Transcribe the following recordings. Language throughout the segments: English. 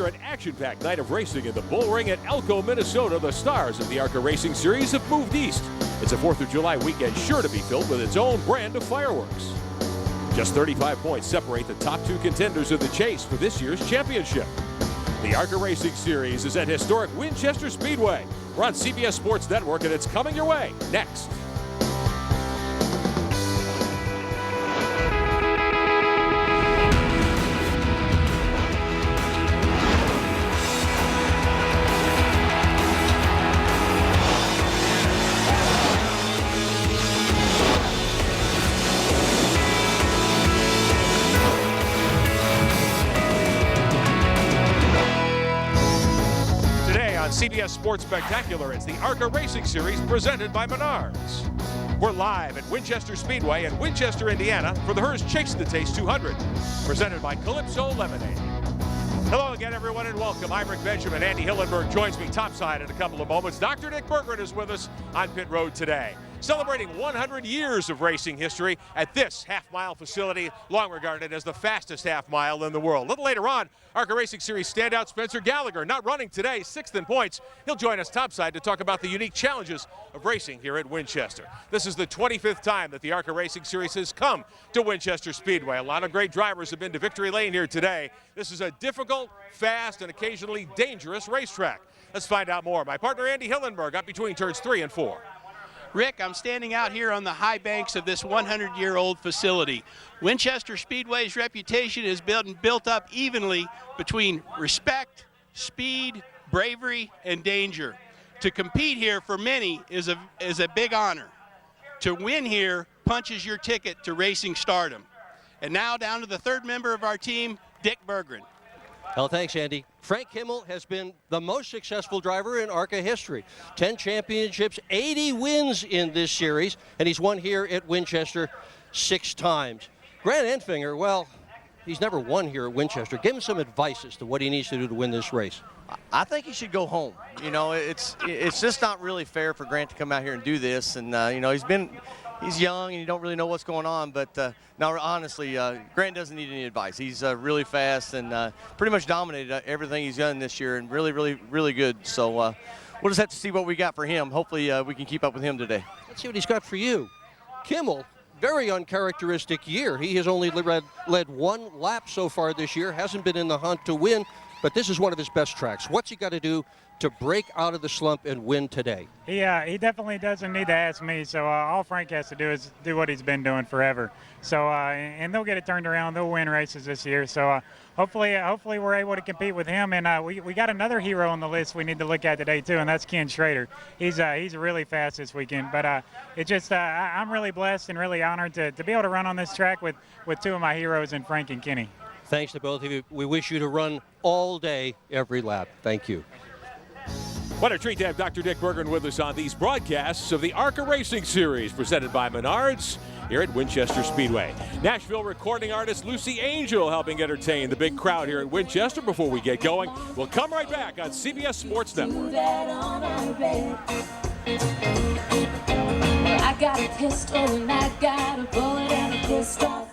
After an action-packed night of racing in the bull ring at Elko, Minnesota, the stars of the ARCA Racing Series have moved east. It's a 4th of July weekend sure to be filled with its own brand of fireworks. Just 35 points separate the top 2 contenders of the chase for this year's championship. The ARCA Racing Series is at historic Winchester Speedway. We're on CBS Sports Network, and it's coming your way next. CBS Sports Spectacular, it's the ARCA Racing Series presented by Menards. We're live at Winchester Speedway in Winchester, Indiana for the Herr's Chase the Taste 200, presented by Calypso Lemonade. Hello again, everyone, and welcome. I'm Rick Benjamin. Andy Hillenberg joins me topside in a couple of moments. Dr. Dick Berggren is with us on pit road today, celebrating 100 years of racing history at this half-mile facility, long regarded as the fastest half-mile in the world. A little later on, ARCA Racing Series standout Spencer Gallagher, not running today, 6th in points. He'll join us topside to talk about the unique challenges of racing here at Winchester. This is the 25th time that the ARCA Racing Series has come to Winchester Speedway. A lot of great drivers have been to victory lane here today. This is a difficult, fast, and occasionally dangerous racetrack. Let's find out more. My partner Andy Hillenberg up between turns 3 and 4. Rick, I'm standing out here on the high banks of this 100-year-old facility. Winchester Speedway's reputation is built up evenly between respect, speed, bravery, and danger. To compete here for many is a big honor. To win here punches your ticket to racing stardom. And now down to the 3rd member of our team, Dick Berggren. Well, thanks, Andy. Frank Kimmel has been the most successful driver in ARCA history. 10 championships, 80 wins in this series, and he's won here at Winchester 6 times. Grant Enfinger, well, he's never won here at Winchester. Give him some advice as to what he needs to do to win this race. I think he should go home. You know, it's just not really fair for Grant to come out here and do this. And, you know, he's young and you don't really know what's going on. But no, honestly, Grant doesn't need any advice. He's really fast and pretty much dominated everything he's done this year and really good. So we'll just have to see what we got for him. Hopefully we can keep up with him today. Let's see what he's got for you. Kimmel, very uncharacteristic year. He has only led 1 lap so far this year, hasn't been in the hunt to win. But this is one of his best tracks. What's he got to do to break out of the slump and win today? He definitely doesn't need to ask me. So all Frank has to do is do what he's been doing forever. So and they'll get it turned around. They'll win races this year. So hopefully we're able to compete with him. And we got another hero on the list we need to look at today too, and that's Ken Schrader. He's really fast this weekend. But I'm really blessed and really honored to be able to run on this track with 2 of my heroes in Frank and Kenny. Thanks to both of you. We wish you to run all day, every lap. Thank you. What a treat to have Dr. Dick Berggren with us on these broadcasts of the ARCA Racing Series presented by Menards here at Winchester Speedway. Nashville recording artist Lucy Angel helping entertain the big crowd here at Winchester. Before we get going, we'll come right back on CBS Sports Network. I got a pistol and I got a bullet and a pistol.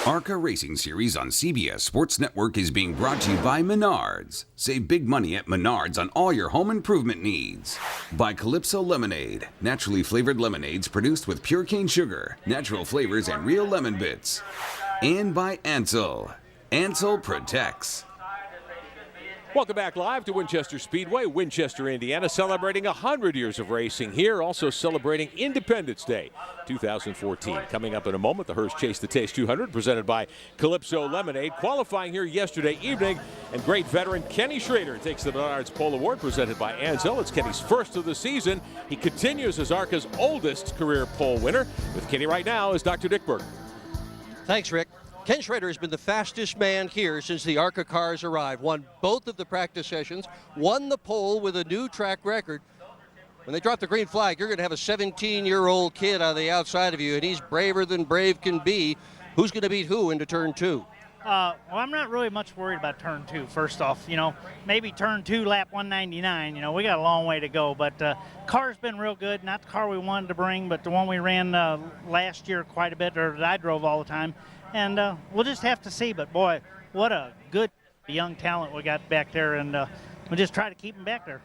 ARCA Racing Series on CBS Sports Network is being brought to you by Menards. Save big money at Menards on all your home improvement needs. By Calypso Lemonade, naturally flavored lemonades produced with pure cane sugar, natural flavors, and real lemon bits. And by Ansel. Ansel protects. Welcome back live to Winchester Speedway, Winchester, Indiana, celebrating 100 years of racing here, also celebrating Independence Day 2014. Coming up in a moment, the Herr's Chase the Taste 200, presented by Calypso Lemonade. Qualifying here yesterday evening, and great veteran Kenny Schrader takes the Menards Pole Award, presented by Ansel. It's Kenny's first of the season. He continues as ARCA's oldest career pole winner. With Kenny right now is Dr. Dick Berggren. Thanks, Rick. Ken Schrader has been the fastest man here since the ARCA cars arrived. Won both of the practice sessions, won the pole with a new track record. When they drop the green flag, you're going to have a 17-year-old kid on the outside of you, and he's braver than brave can be. Who's going to beat who into turn 2? Well, I'm not really much worried about turn 2, first off. You know, maybe turn 2, lap 199. You know, we got a long way to go. But car's been real good. Not the car we wanted to bring, but the one we ran last year quite a bit, or that I drove all the time. And we'll just have to see. But, boy, what a good young talent we got back there, and we'll just try to keep them back there.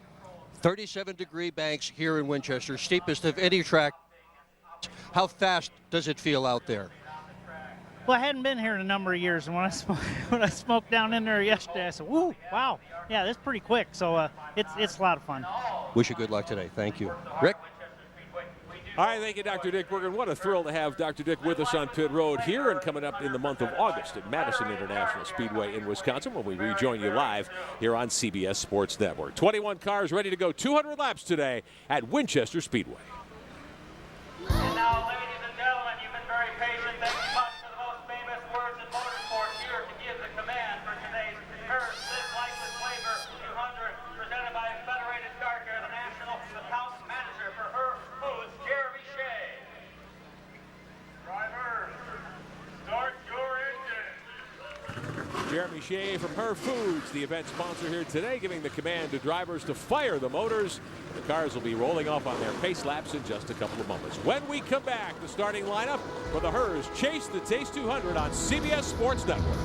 37-degree banks here in Winchester, steepest of any track. How fast does it feel out there? Well, I hadn't been here in a number of years, and when I smoked down in there yesterday, I said, "Woo, wow, yeah, this is pretty quick." So it's a lot of fun. Wish you good luck today. Thank you, Rick. All right, thank you, Dr. Dick Bergen. What a thrill to have Dr. Dick with us on pit road here and coming up in the month of August at Madison International Speedway in Wisconsin when we rejoin you live here on CBS Sports Network. 21 cars ready to go 200 laps today at Winchester Speedway. And now, ladies and gentlemen, you've been very patient. Thank you much for the most famous words in motorsports here to give the command for today's Herr Lifeless Flavor 200, presented by Federated Car Care, the National Account Manager for Herr Foods, Jeremy Shea. Driver, start your engine. Jeremy Shea from Herr Foods, the event sponsor here today, giving the command to drivers to fire the motors. The cars will be rolling off on their pace laps in just a couple of moments. When we come back, the starting lineup for the Herr's Chase the Taste 200 on CBS Sports Network.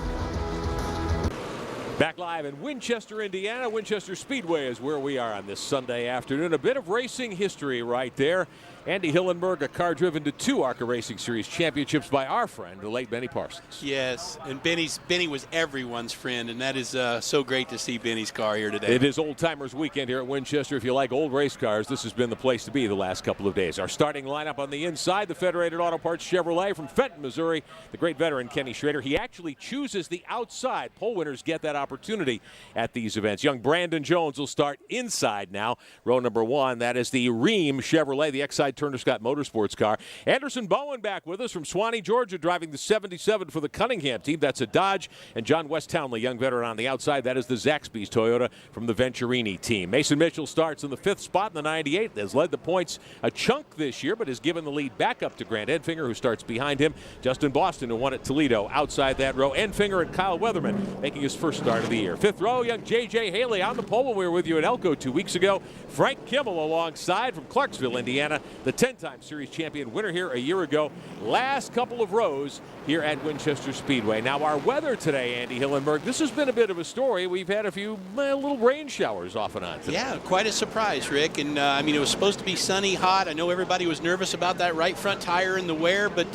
Back live in Winchester, Indiana. Winchester Speedway is where we are on this Sunday afternoon. A bit of racing history right there. Andy Hillenberg, a car driven to 2 ARCA Racing Series championships by our friend, the late Benny Parsons. Yes, and Benny was everyone's friend, and that is so great to see Benny's car here today. It is Old Timers Weekend here at Winchester. If you like old race cars, this has been the place to be the last couple of days. Our starting lineup on the inside, the Federated Auto Parts Chevrolet from Fenton, Missouri, the great veteran Kenny Schrader. He actually chooses the outside. Pole winners get that opportunity at these events. Young Brandon Jones will start inside now. Row number 1, that is the Ream Chevrolet, the Exide Turner Scott Motorsports car. Anderson Bowen back with us from Swanee, Georgia, driving the 77 for the Cunningham team. That's a Dodge. And John West Townley, young veteran on the outside. That is the Zaxby's Toyota from the Venturini team. Mason Mitchell starts in the 5th spot in the 98. Has led the points a chunk this year, but has given the lead back up to Grant Enfinger, who starts behind him. Justin Boston, who won at Toledo, outside that row. Enfinger and Kyle Weatherman making his first start of the year. 5th row, young J.J. Haley on the pole when we were with you at Elko 2 weeks ago. Frank Kimmel alongside from Clarksville, Indiana, the 10-time series champion winner here a year ago. Last couple of rows here at Winchester Speedway. Now our weather today, Andy Hillenberg, this has been a bit of a story. We've had a few little rain showers off and on today. Yeah, quite a surprise, Rick. And I mean, it was supposed to be sunny, hot. I know everybody was nervous about that right front tire in the wear, but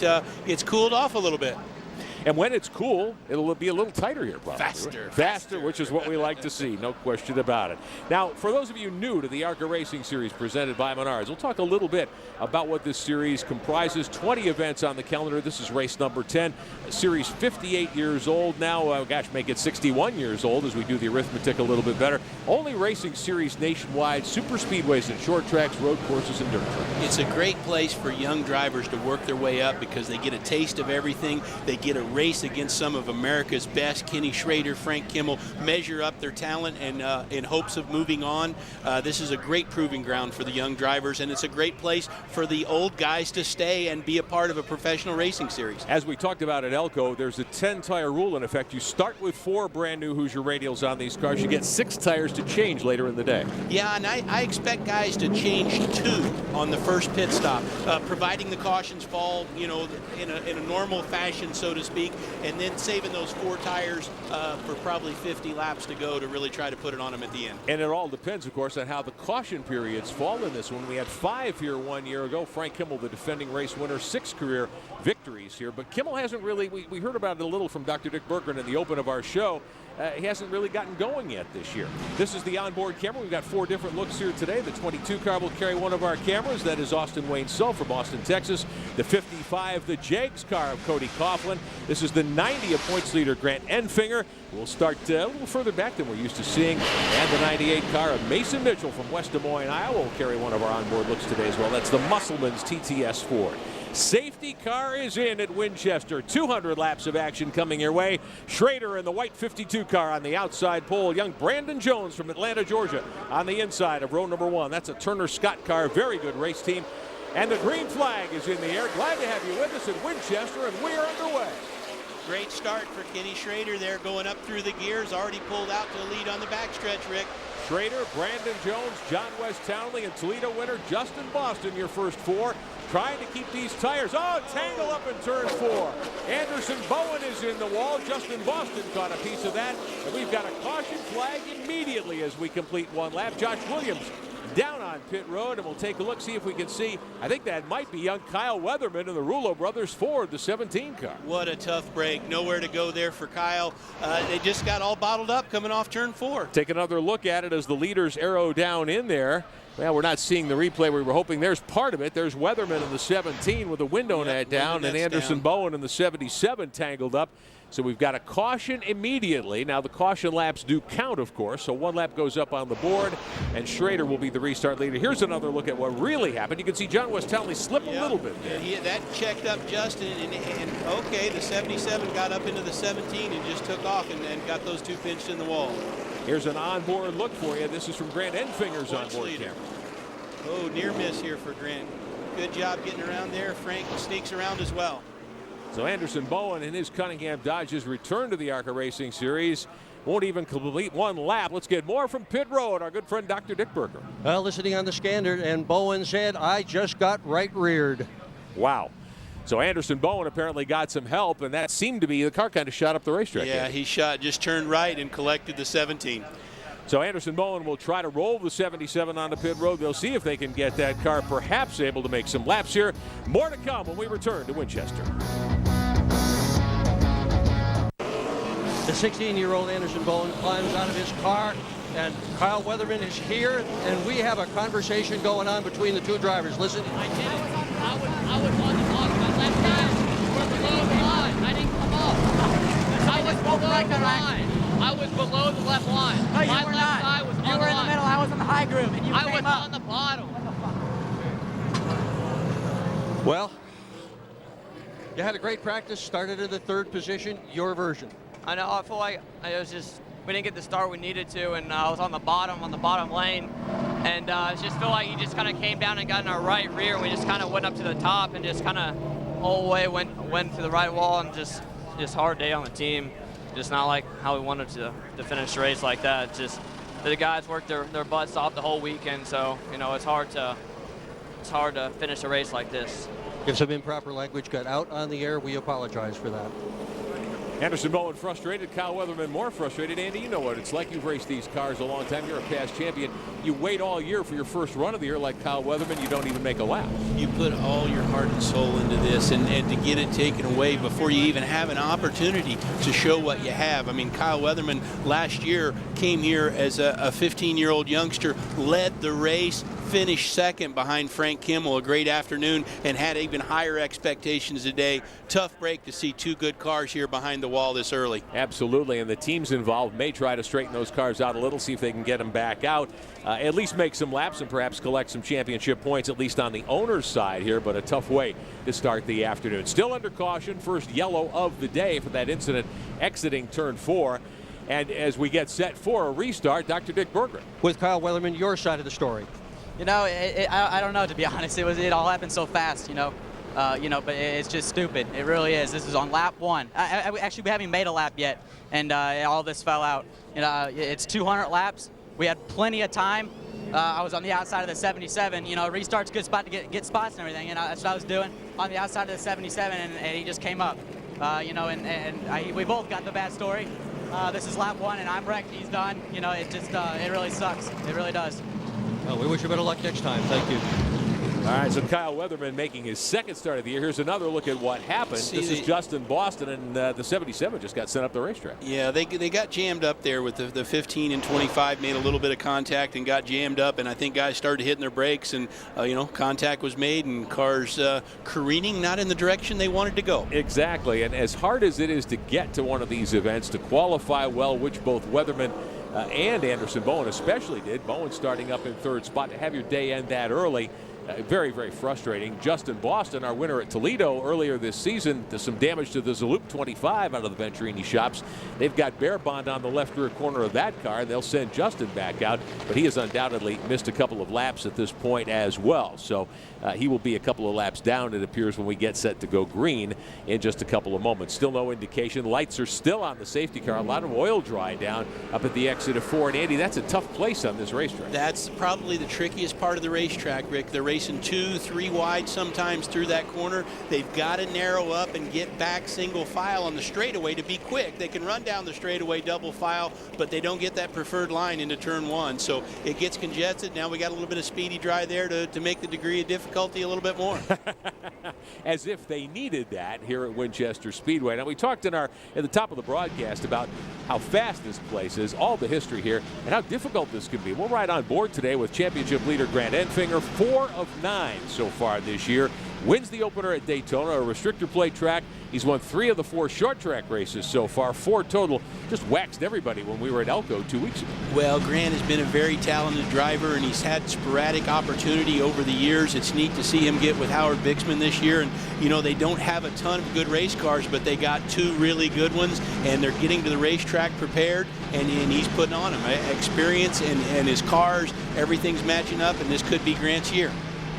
it's cooled off a little bit. And when it's cool, it'll be a little tighter here, probably. Faster, which is what we like to see, no question about it. Now, for those of you new to the ARCA Racing Series presented by Menards, we'll talk a little bit about what this series comprises. 20 events on the calendar. This is race number 10. Series 58 years old now. Make it 61 years old as we do the arithmetic a little bit better. Only racing series nationwide, super speedways and short tracks, road courses, and dirt tracks. It's a great place for young drivers to work their way up because they get a taste of everything. They get a race against some of America's best. Kenny Schrader, Frank Kimmel measure up their talent and in hopes of moving on. This is a great proving ground for the young drivers, and it's a great place for the old guys to stay and be a part of a professional racing series. As we talked about at Elko, there's a 10-tire rule in effect. You start with 4 brand new Hoosier radials on these cars. You get 6 tires to change later in the day. Yeah, and I expect guys to change 2 on the first pit stop, providing the cautions fall, you know, in a normal fashion, so to speak, and then saving those 4 tires for probably 50 laps to go to really try to put it on them at the end. And it all depends, of course, on how the caution periods fall in this one. We had 5 here 1 year ago. Frank Kimmel, the defending race winner, 6 career victories here. But Kimmel hasn't really, we heard about it a little from Dr. Dick Bergen in the open of our show. He hasn't really gotten going yet this year. This is the onboard camera. We've got 4 different looks here today. The 22 car will carry one of our cameras. That is Austin Wayne Sull from Austin, Texas. The 55, the Jags car of Cody Coughlin. This is the 90 of points leader Grant Enfinger. We'll start a little further back than we're used to seeing. And the 98 car of Mason Mitchell from West Des Moines, Iowa will carry one of our onboard looks today as well. That's the Musselman's TTS Ford. Safety car is in at Winchester. 200 laps of action coming your way. Schrader in the white 52 car on the outside pole. Young Brandon Jones from Atlanta, Georgia on the inside of row number 1. That's a Turner Scott car. Very good race team. And the green flag is in the air. Glad to have you with us at Winchester, and we are underway. Great start for Kenny Schrader there, going up through the gears. Already pulled out to the lead on the backstretch, Rick. Schrader, Brandon Jones, John West Townley, and Toledo winner Justin Boston, your first 4. trying to keep these tires. Oh, tangle up in turn 4. Anderson Bowen is in the wall. Justin Boston caught a piece of that. And we've got a caution flag immediately as we complete one lap. Josh Williams down on pit road, and we'll take a look, see if we can see. I think that might be young Kyle Weatherman in the Rulo brothers Ford, the 17 car. What a tough break. Nowhere to go there for Kyle. They just got all bottled up coming off turn 4. Take another look at it as the leaders arrow down in there. Well, we're not seeing the replay we were hoping. There's part of it. There's Weatherman in the 17 with the window net down, and Anderson Bowen in the 77 tangled up. So we've got a caution immediately. Now the caution laps do count, of course, so one lap goes up on the board, and Schrader will be the restart leader. Here's another look at what really happened. You can see John West Townley slip a little bit there. That checked up Justin, and okay, the 77 got up into the 17 and just took off and got those two pinched in the wall. Here's an onboard look for you. This is from Grant Enfinger's onboard camera. Oh, near miss here for Grant. Good job getting around there. Frank sneaks around as well. So Anderson Bowen and his Cunningham Dodges return to the ARCA Racing Series. Won't even complete one lap. Let's get more from pit road. Our good friend Dr. Dick Berger. Well, listening on the scanner, and Bowen said, I just got right reared. Wow. So Anderson Bowen apparently got some help, and that seemed to be the car kind of shot up the racetrack. Yeah, he just turned right and collected the 17. So Anderson Bowen will try to roll the 77 onto pit road. They'll see if they can get that car perhaps able to make some laps here. More to come when we return to Winchester. The 16-year-old Anderson Bowen climbs out of his car, and Kyle Weatherman is here, and we have a conversation going on between the two drivers. Listen. I was on the bottom. My left guys were below the line. I didn't come up. I was below the line. I was below the left line. No, you my were left not. side was you on were the in the line. middle. I was on the high groove, and you I came was up. on the bottom. Well, you had a great practice, started in the 3rd position. Your version. I know. I feel like we didn't get the start we needed to, and I was on the bottom lane, and I just feel like he just kind of came down and got in our right rear, and we just kind of went up to the top and just kind of all the way went to the right wall, and just hard day on the team. Just not like how we wanted to finish the race like that. Just the guys worked their butts off the whole weekend, so it's hard to finish a race like this. If some improper language got out on the air, we apologize for that. Anderson Bowen frustrated, Kyle Weatherman more frustrated. Andy, you know what it's like. You've raced these cars a long time. You're a past champion. You wait all year for your first run of the year like Kyle Weatherman. You don't even make a lap. You put all your heart and soul into this, and to get it taken away before you even have an opportunity to show what you have. I mean, Kyle Weatherman last year came here as a 15-year-old youngster, led the race, finished second behind Frank Kimmel, a great afternoon, and had even higher expectations today. Tough break to see two good cars here behind the wall this early. Absolutely, and the teams involved may try to straighten those cars out a little, see if they can get them back out, at least make some laps and perhaps collect some championship points, at least on the owner's side here, but a tough way to start the afternoon. Still under caution, first yellow of the day for that incident exiting turn 4. And as we get set for a restart, Dr. Dick Berger. With Kyle Weatherman, your side of the story. I don't know, to be honest. It all happened so fast, but it's just stupid. It really is. This is on lap 1. Actually, we haven't made a lap yet, and all this fell out. It's 200 laps. We had plenty of time. I was on the outside of the 77. Restart's a good spot to get spots and everything. That's what I was doing on the outside of the 77, and he just came up. We both got the bad story. This is lap 1, and I'm wrecked. He's done. It really sucks. It really does. Well, we wish you better luck next time. Thank you. All right, so Kyle Weatherman making his second start of the year. Here's another look at what happened. This is Justin Boston, and the 77 just got sent up the racetrack. Yeah, they got jammed up there with the 15 and 25, made a little bit of contact and got jammed up, and I think guys started hitting their brakes, and contact was made, and cars careening not in the direction they wanted to go. Exactly, and as hard as it is to get to one of these events, to qualify well, which both Weatherman and Anderson Bowen especially did. Bowen starting up in 3rd spot. To have your day end that early, very, very frustrating. Justin Boston, our winner at Toledo earlier this season, there's some damage to the Zaloop 25 out of the Venturini shops. They've got Bear Bond on the left rear corner of that car. They'll send Justin back out, but he has undoubtedly missed a couple of laps at this point as well. So he will be a couple of laps down, it appears, when we get set to go green in just a couple of moments. Still no indication. Lights are still on the safety car. A lot of oil dry down up at the exit of 4. And Andy, that's a tough place on this racetrack. That's probably the trickiest part of the racetrack, Rick. The race racing 2, 3 wide sometimes through that corner. They've got to narrow up and get back single file on the straightaway to be quick. They can run down the straightaway double file, but they don't get that preferred line into turn 1. So it gets congested. Now we got a little bit of speedy dry there to make the degree of difficulty a little bit more. As if they needed that here at Winchester Speedway. Now, we talked at the top of the broadcast about how fast this place is, all the history here, and how difficult this can be. We'll ride on board today with championship leader Grant Enfinger, 4 of 9 so far this year. Wins the opener at Daytona, a restrictor plate track. He's won 3 of the 4 short track races so far, 4 total. Just waxed everybody when we were at Elko 2 weeks ago. Well, Grant has been a very talented driver, and he's had sporadic opportunity over the years. It's neat to see him get with Howard Bixman this year. And, you know, they don't have a ton of good race cars, but they got 2 really good ones, and they're getting to the racetrack prepared, and he's putting on them. Experience and his cars, everything's matching up, and this could be Grant's year.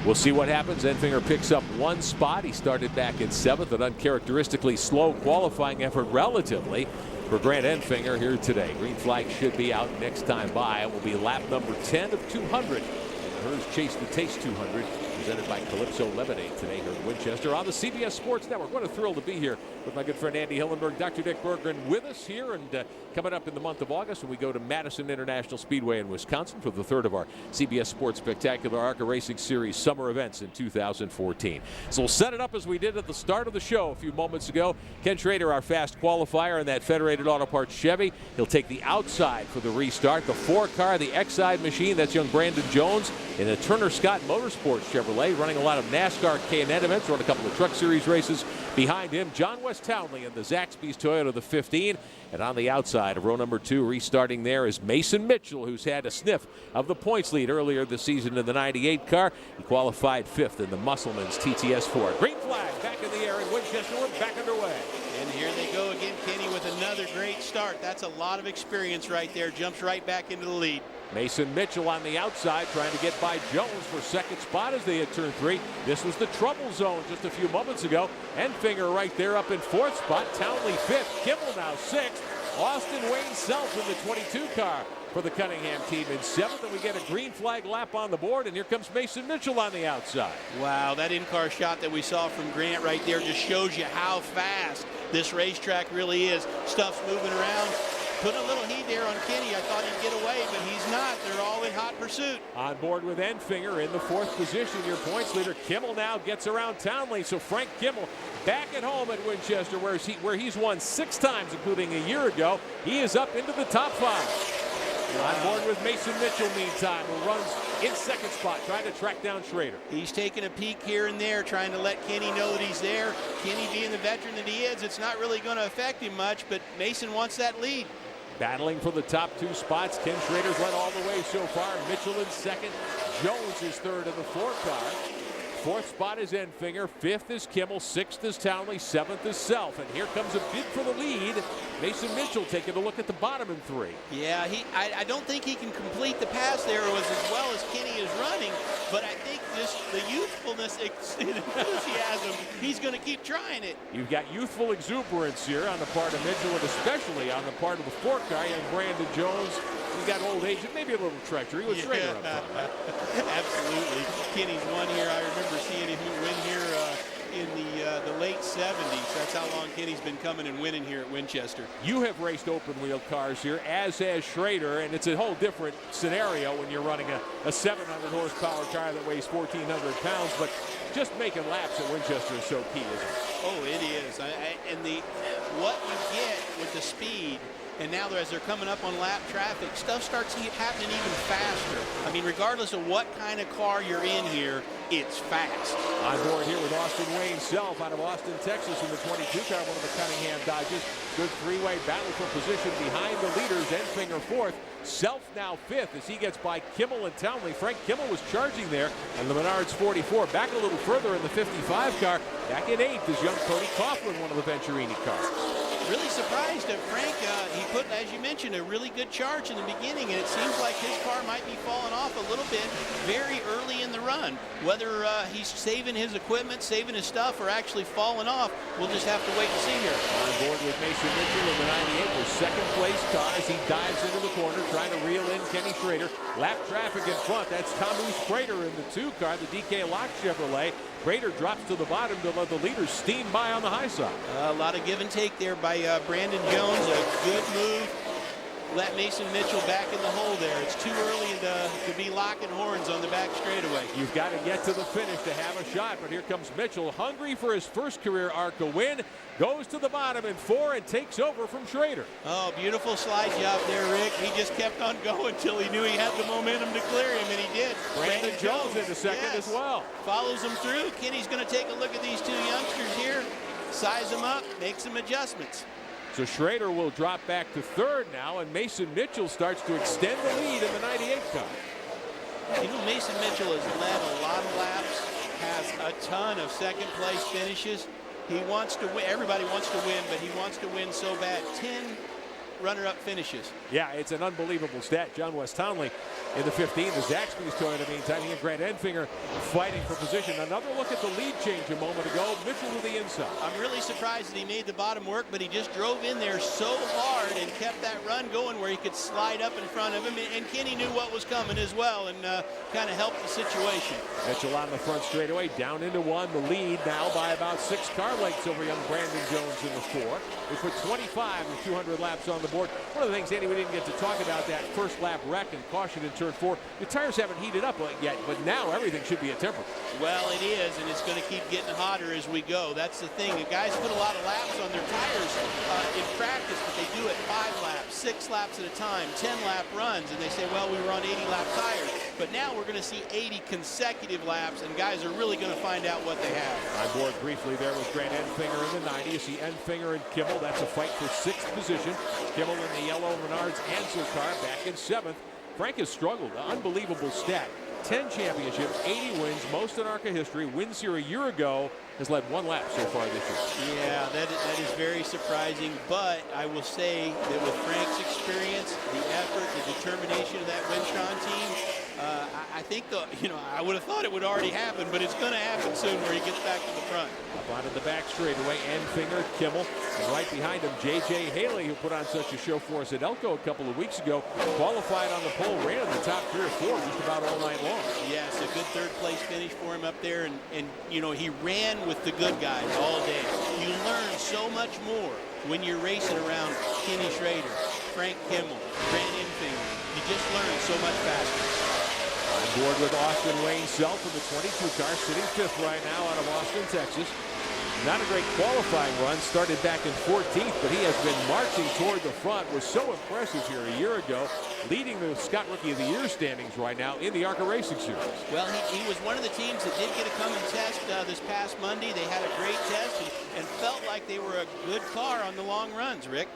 We'll see what happens. Enfinger picks up 1 spot. He started back in 7th, an uncharacteristically slow qualifying effort relatively for Grant Enfinger here today. Green flag should be out next time by. It will be lap number 10 of 200. And Herr's Chase the Taste 200, presented by Calypso Lemonade today here in Winchester on the CBS Sports Network. What a thrill to be here with my good friend Andy Hillenberg, Dr. Dick Berggren with us here, and coming up in the month of August when we go to Madison International Speedway in Wisconsin for the 3rd of our CBS Sports Spectacular ARCA Racing Series summer events in 2014. So we'll set it up as we did at the start of the show a few moments ago. Ken Schrader, our fast qualifier in that Federated Auto Parts Chevy. He'll take the outside for the restart. The 4-car, the X-Side machine, that's young Brandon Jones in a Turner Scott Motorsports Chevrolet, running a lot of NASCAR K&N events, run a couple of Truck Series races. Behind him, John West Townley in the Zaxby's Toyota, the 15. And on the outside of row number 2, restarting there, is Mason Mitchell, who's had a sniff of the points lead earlier this season in the 98 car. He qualified 5th in the Musselman's TTS 4. Green flag back in the air in Winchester. We're back underway. And here they go again, Kenny, with another great start. That's a lot of experience right there. Jumps right back into the lead. Mason Mitchell on the outside trying to get by Jones for 2nd spot as they hit turn 3. This was the trouble zone just a few moments ago. Enfinger right there up in 4th spot. Townley 5th. Kimmel now 6th. Austin Wayne Self in the 22 car for the Cunningham team in 7th. And we get a green flag lap on the board. And here comes Mason Mitchell on the outside. Wow, that in-car shot that we saw from Grant right there just shows you how fast this racetrack really is. Stuff's moving around. Putting a little heat there on Kenny. I thought he'd get away, but he's not. They're all in hot pursuit. On board with Enfinger in the 4th position. Your points leader Kimmel now gets around Townley. So Frank Kimmel back at home at Winchester, where he's won 6 times, including a year ago. He is up into the top 5. On board with Mason Mitchell, meantime, who runs in 2nd spot, trying to track down Schrader. He's taking a peek here and there, trying to let Kenny know that he's there. Kenny, being the veteran that he is, it's not really going to affect him much, but Mason wants that lead. Battling for the top 2 spots. Ken Schrader's led all the way so far. Mitchell in 2nd. Jones is 3rd in the 4-car. 4th spot is Enfinger. 5th is Kimmel. 6th is Townley. 7th is Self. And here comes a bid for the lead. Mason Mitchell taking a look at the bottom in 3. Yeah, I don't think he can complete the pass there as well as Kenny is running, but I think just the youthfulness and enthusiasm, he's going to keep trying it. You've got youthful exuberance here on the part of Mitchell, and especially on the part of the 4-car, young Brandon Jones. He's got old age and maybe a little treachery with Schrader up front, right? Absolutely. Kenny's won here. I remember seeing him win here in the late 70s. That's how long Kenny's been coming and winning here at Winchester. You have raced open wheel cars here, as has Schrader, and it's a whole different scenario when you're running a 700 horsepower car that weighs 1,400 pounds, but just making laps at Winchester is so key, isn't it? Oh, it is. And what you get with the speed, and now as they're coming up on lap traffic, stuff starts happening even faster. I mean, regardless of what kind of car you're in here, it's fast. On board here with Austin Wayne Self out of Austin, Texas in the 22 car, one of the Cunningham Dodges. Good 3-way battle for position behind the leaders. Enfinger 4th. Self now 5th as he gets by Kimmel and Townley. Frank Kimmel was charging there, and the Menards 44. Back a little further in the 55 car. Back in 8th is young Cody Coughlin, one of the Venturini cars. really surprised at Frank. He put, as you mentioned, a really good charge in the beginning, and it seems like his car might be falling off a little bit very early in the run. Whether he's saving his equipment, saving his stuff, or actually falling off, we'll just have to wait and see here. On board with Mason Mitchell in the 98, the second place car as he dives into the corner, trying to reel in Kenny Schrader. Lap traffic in front. That's Camus Schrader in the 2 car, the DK Lock Chevrolet. Schrader drops to the bottom to let the leaders steam by on the high side. A lot of give and take there by Brandon Jones. A good move. Let Mason Mitchell back in the hole there. It's too early to be locking horns on the back straightaway. You've got to get to the finish to have a shot, but here comes Mitchell, hungry for his first career ARCA win. Goes to the bottom in 4 and takes over from Schrader. Oh, beautiful slide job there, Rick. He just kept on going until he knew he had the momentum to clear him, and he did. Brandon Jones into second as well. Follows him through. Kenny's going to take a look at these 2 youngsters here, size them up, make some adjustments. So Schrader will drop back to 3rd now, and Mason Mitchell starts to extend the lead in the 98 car. You know, Mason Mitchell has led a lot of laps, has a ton of second place finishes. He wants to win. Everybody wants to win, but he wants to win so bad. 10 runner-up finishes. Yeah, it's an unbelievable stat. John West Townley in the 15. The Zaxby's toy in the meantime. He and Grant Enfinger fighting for position. Another look at the lead change a moment ago. Mitchell to the inside. I'm really surprised that he made the bottom work, but he just drove in there so hard and kept that run going where he could slide up in front of him. And Kenny knew what was coming as well and kind of helped the situation. Mitchell on the front straightaway, down into 1. The lead now by about 6 car lengths over young Brandon Jones in the 4. We put 25 and 200 laps on the board. One of the things, Andy, we didn't get to talk about that first lap wreck and caution in turn 4. The tires haven't heated up yet, but now everything should be at temper. Well, it is, and it's going to keep getting hotter as we go. That's the thing. The guys put a lot of laps on their tires in practice, but they do it 5 laps, 6 laps at a time, 10-lap runs, and they say, well, we were on 80-lap tires. But now we're going to see 80 consecutive laps, and guys are really going to find out what they have. On board briefly there with Grant Enfinger in the 90. You see Enfinger and Kimmel. That's a fight for 6th position. Kimmel in the yellow Menards Ansel car back in 7th. Frank has struggled. Unbelievable stat. 10 championships, 80 wins, most in ARCA history. Wins here a year ago. Has led 1 lap so far this year. Yeah, that is very surprising. But I will say that with Frank's experience, the effort, the determination of that Wintron team, I think, I would have thought it would already happen, but it's going to happen soon where he gets back to the front. Up onto the back straightaway, Enfinger, Kimmel, and right behind him, J.J. Haley, who put on such a show for us at Elko a couple of weeks ago, qualified on the pole, ran in the top 3 or 4 just about all night long. Yes, a good 3rd place finish for him up there, and he ran with the good guys all day. You learn so much more when you're racing around Kenny Schrader, Frank Kimmel, Grant Enfinger. You just learn so much faster. On board with Austin Wayne Self in the 22 car, sitting 5th right now out of Austin, Texas. Not a great qualifying run, started back in 14th, but he has been marching toward the front. Was so impressive here a year ago, leading the Scott Rookie of the Year standings right now in the ARCA Racing Series. Well, he was one of the teams that did get a come and test this past Monday. They had a great test and felt like they were a good car on the long runs, Rick.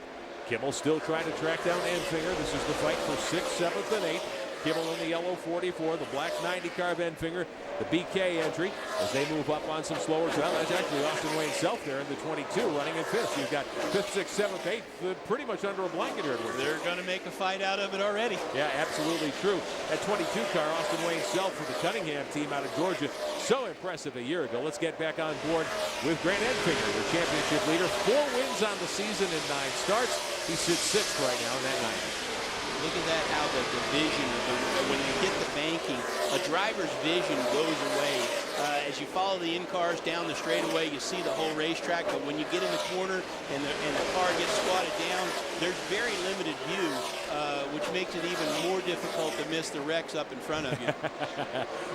Kimmel still trying to track down Enfinger. This is the fight for 6th, 7th, and 8th. Kimmel in the yellow 44, the black 90 car of Enfinger, the BK entry as they move up on some slower ground. That's actually Austin Wayne Self there in the 22 running in 5th. So you've got 5th, 6th, 7th, 8th, pretty much under a blanket here. They're going to make a fight out of it already. Yeah, absolutely true. That 22 car, Austin Wayne Self for the Cunningham team out of Georgia. So impressive a year ago. Let's get back on board with Grant Enfinger, the championship leader. 4 wins on the season in 9 starts. He sits 6th right now in that 90. Look at that, how the vision, when you get the banking, a driver's vision goes away. As you follow the in-cars down the straightaway, you see the whole racetrack, but when you get in the corner and the car gets squatted down, there's very limited view, which makes it even more difficult to miss the wrecks up in front of you.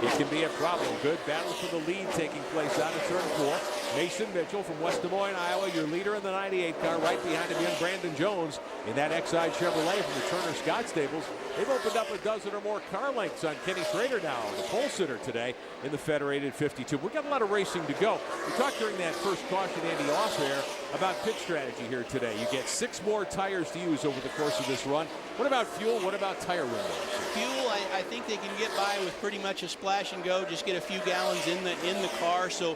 It can be a problem. Good battle for the lead taking place out of turn 4. Mason Mitchell from West Des Moines, Iowa, your leader in the 98 car. Right behind him, young Brandon Jones in that Exide Chevrolet from the Turner Scott stables. They've opened up a dozen or more car lengths on Kenny Schrader now, the pole sitter today in the Federated 52. We've got a lot of racing to go. We talked during that first caution, Andy, off air, about pit strategy here today? You get 6 more tires to use over the course of this run. What about fuel? What about tire windows? Fuel, I think they can get by with pretty much a splash and go, just get a few gallons in the car. So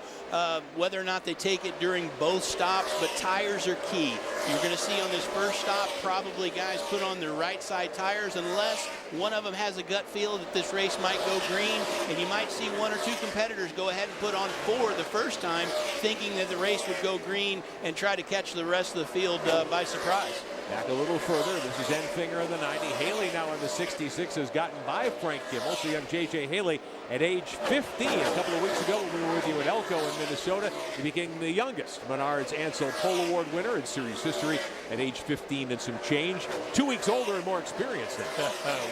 whether or not they take it during both stops, but tires are key. You're going to see on this first stop probably guys put on their right side tires unless one of them has a gut feel that this race might go green, and you might see 1 or 2 competitors go ahead and put on 4 the first time, thinking that the race would go green and try to catch the rest of the field by surprise. Back a little further, this is Enfinger in the 90. Haley now in the 66 has gotten by Frank Kimmel. So you have J.J. Haley at age 15. A couple of weeks ago when we were with you in Elko in Minnesota, he became the youngest Menards Ansel Pole Award winner in series history at age 15 and some change. 2 weeks older and more experienced than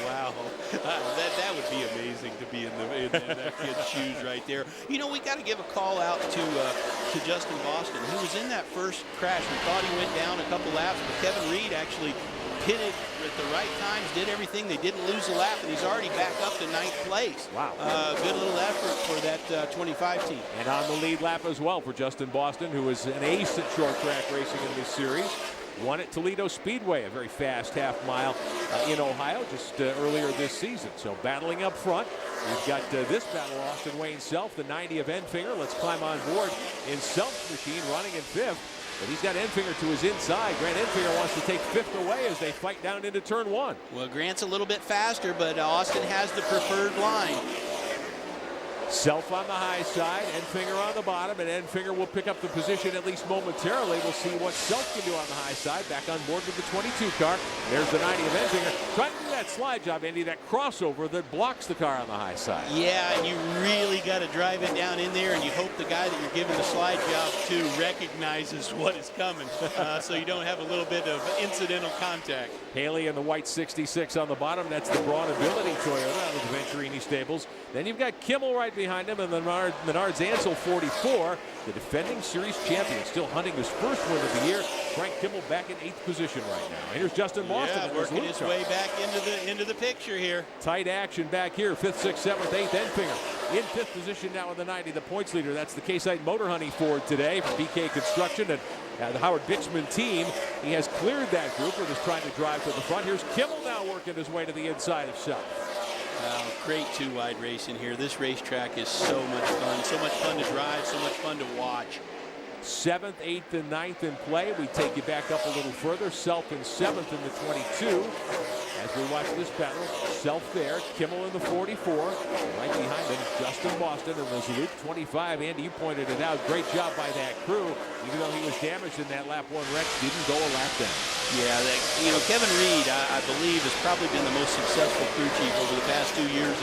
Wow. That would be amazing to be in that kid's shoes right there. You know, we got to give a call out to Justin Boston. He was in that first crash. We thought he went down a couple laps, but Kevin Reed actually pitted at the right times, did everything. They didn't lose a lap, and he's already back up to 9th place. Wow. Good little effort for that 25 team. And on the lead lap as well for Justin Boston, who is an ace at short track racing in this series. Won at Toledo Speedway, a very fast half mile in Ohio just earlier this season. So battling up front, we've got this battle, Austin Wayne Self, the 90 of Enfinger. Let's climb on board in Self's machine, running in 5th. But he's got Enfinger to his inside. Grant Enfinger wants to take 5th away as they fight down into turn 1. Well, Grant's a little bit faster, but Austin has the preferred line. Self on the high side, Enfinger on the bottom, and Enfinger will pick up the position at least momentarily. We'll see what Self can do on the high side. Back on board with the 22 car. There's the 90 of Enfinger. Trying to do that slide job, Andy, that crossover that blocks the car on the high side. Yeah, and you really got to drive it down in there, and you hope the guy that you're giving the slide job to recognizes what is coming, so you don't have a little bit of incidental contact. Haley in the white 66 on the bottom. That's the Braun Ability Toyota out of the Venturini stables. Then you've got Kimmel right behind him, and the Menards Ansel 44, the defending series champion, still hunting his first win of the year. Frank Kimmel back in 8th position right now. And here's Justin Boston. Yeah, working his way back into the picture here. Tight action back here. 5th, 6th, 7th, 8th. Enfinger in 5th position now in the 90. The points leader. That's the K-Site Motor Honey Ford today from BK Construction and the Howard Bitchman team. He has cleared that group and is trying to drive to the front. Here's Kimmel now working his way to the inside of Self. Great 2-wide racing here. This racetrack is so much fun to drive, so much fun to watch. 7th, 8th, and 9th in play. We take you back up a little further. Self in 7th in the 22. As we watch this battle, Self there, Kimmel in the 44. Right behind him, Justin Boston in the Luke 25. Andy, you pointed it out. Great job by that crew. Even though he was damaged in that lap 1 wreck, didn't go a lap down. Yeah, Kevin Reed, I believe, has probably been the most successful crew chief over the past 2 years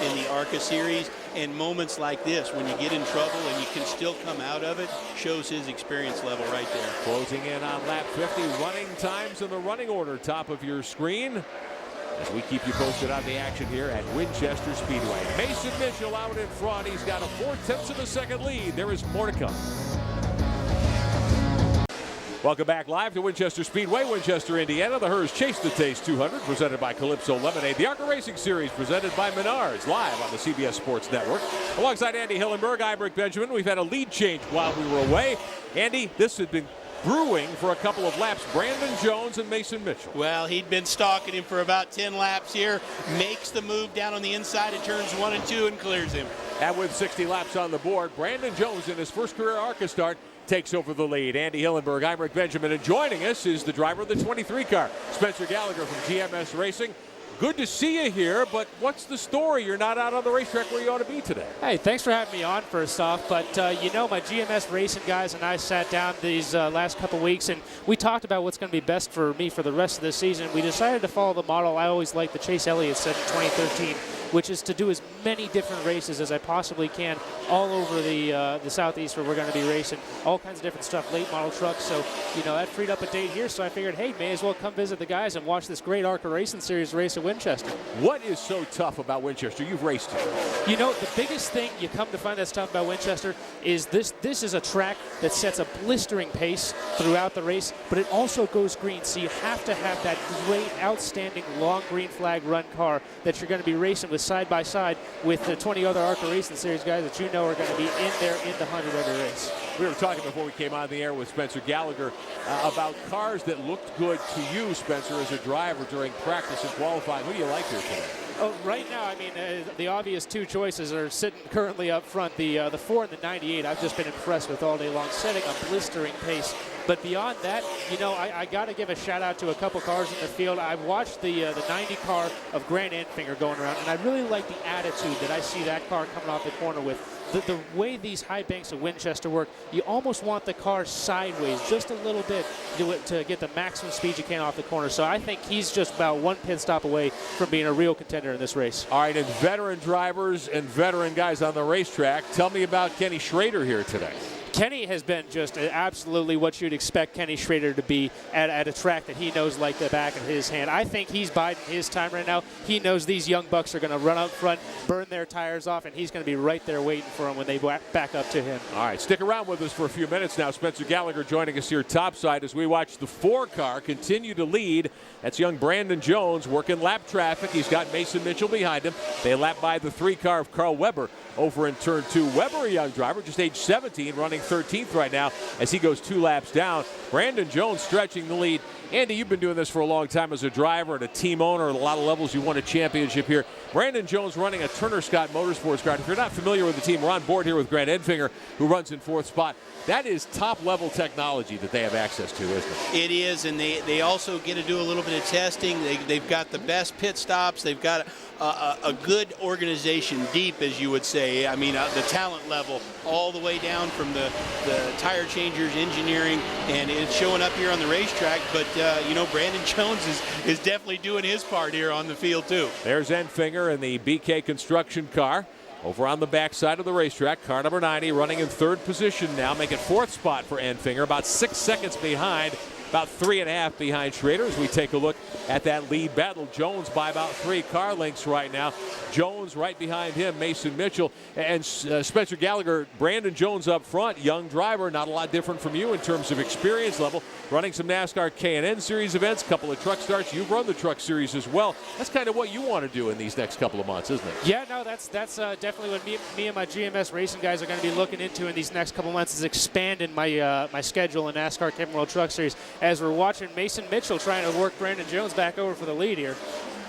in the ARCA series. And moments like this, when you get in trouble and you can still come out of it, shows his experience level right there. Closing in on lap 50, running times in the running order, top of your screen. As we keep you posted on the action here at Winchester Speedway. Mason Mitchell out in front. He's got a 4/10 of a second lead. There is more to come. Welcome back live to Winchester Speedway, Winchester, Indiana. The Herr's Chase the Taste 200, presented by Calypso Lemonade. The ARCA Racing Series, presented by Menards, live on the CBS Sports Network. Alongside Andy Hillenberg, I'm Rick Benjamin. We've had a lead change while we were away. Andy, this had been brewing for a couple of laps. Brandon Jones and Mason Mitchell. Well, he'd been stalking him for about 10 laps here. Makes the move down on the inside of turns 1 and 2 and clears him. And with 60 laps on the board, Brandon Jones in his first career ARCA start takes over the lead. Andy Hillenberg, I'm Rick Benjamin, and joining us is the driver of the 23 car, Spencer Gallagher from GMS Racing. Good to see you here, but what's the story? You're not out on the racetrack where you ought to be today. Hey, thanks for having me on first off, but you know, my GMS Racing guys and I sat down these last couple weeks and we talked about what's going to be best for me for the rest of the season. We decided to follow the model I always liked, the Chase Elliott said in 2013, which is to do as many different races as I possibly can all over the Southeast where we're going to be racing, all kinds of different stuff, late model trucks. So, you know, that freed up a date here, so I figured, hey, may as well come visit the guys and watch this great ARCA Racing Series race at Winchester. What is so tough about Winchester? You've raced it. You know, the biggest thing you come to find that's tough about Winchester is this is a track that sets a blistering pace throughout the race, but it also goes green, so you have to have that great, outstanding, long green flag run car that you're going to be racing with side by side with the 20 other ARCA Racing Series guys that you know are going to be in there in the 100 every race. We were talking before we came on the air with Spencer Gallagher about cars that looked good to you, Spencer, as a driver during practice and qualifying. Who do you like here today? Oh, right now, I mean, the obvious two choices are sitting currently up front. The 4 and the 98, I've just been impressed with all day long, setting a blistering pace. But beyond that, you know, I got to give a shout out to a couple cars in the field. I've watched the 90 car of Grant Enfinger going around, and I really like the attitude that I see that car coming off the corner with. The way these high banks of Winchester work, you almost want the car sideways just a little bit to get the maximum speed you can off the corner. So I think he's just about one pit stop away from being a real contender in this race. All right, and veteran drivers and veteran guys on the racetrack. Tell me about Kenny Schrader here today. Kenny has been just absolutely what you'd expect Kenny Schrader to be at a track that he knows like the back of his hand. I think he's biding his time right now. He knows these young bucks are going to run out front, burn their tires off, and he's going to be right there waiting for them when they back up to him. All right, stick around with us for a few minutes now. Spencer Gallagher joining us here topside as we watch the 4 car continue to lead. That's young Brandon Jones working lap traffic. He's got Mason Mitchell behind him. They lap by the 3 car of Carl Weber over in turn 2. Weber, a young driver, just age 17, running 13th right now as he goes 2 laps down. Brandon Jones stretching the lead. Andy, you've been doing this for a long time as a driver and a team owner at a lot of levels. You won a championship here. Brandon Jones running a Turner Scott Motorsports car. If you're not familiar with the team, we're on board here with Grant Enfinger, who runs in 4th spot. That is top-level technology that they have access to, isn't it? It is, and they also get to do a little bit of testing. They've got the best pit stops. They've got a good organization, deep, as you would say. I mean, the talent level all the way down from the tire changers, engineering, and it's showing up here on the racetrack. But, you know, Brandon Jones is definitely doing his part here on the field, too. There's Enfinger in the BK construction car. Over on the backside of the racetrack, car number 90 running in 3rd position now, making 4th spot for Enfinger, about 6 seconds behind, about 3.5 behind Schrader as we take a look at that lead battle. Jones by about 3 car lengths right now. Jones right behind him, Mason Mitchell, and Spencer Gallagher. Brandon Jones up front, young driver, not a lot different from you in terms of experience level, running some NASCAR K&N Series events, couple of truck starts. You've run the truck series as well. That's kind of what you want to do in these next couple of months, isn't it? Yeah, no, that's definitely what me and my GMS racing guys are going to be looking into in these next couple of months, is expanding my my schedule in NASCAR Camping World Truck Series, as we're watching Mason Mitchell trying to work Brandon Jones back over for the lead here.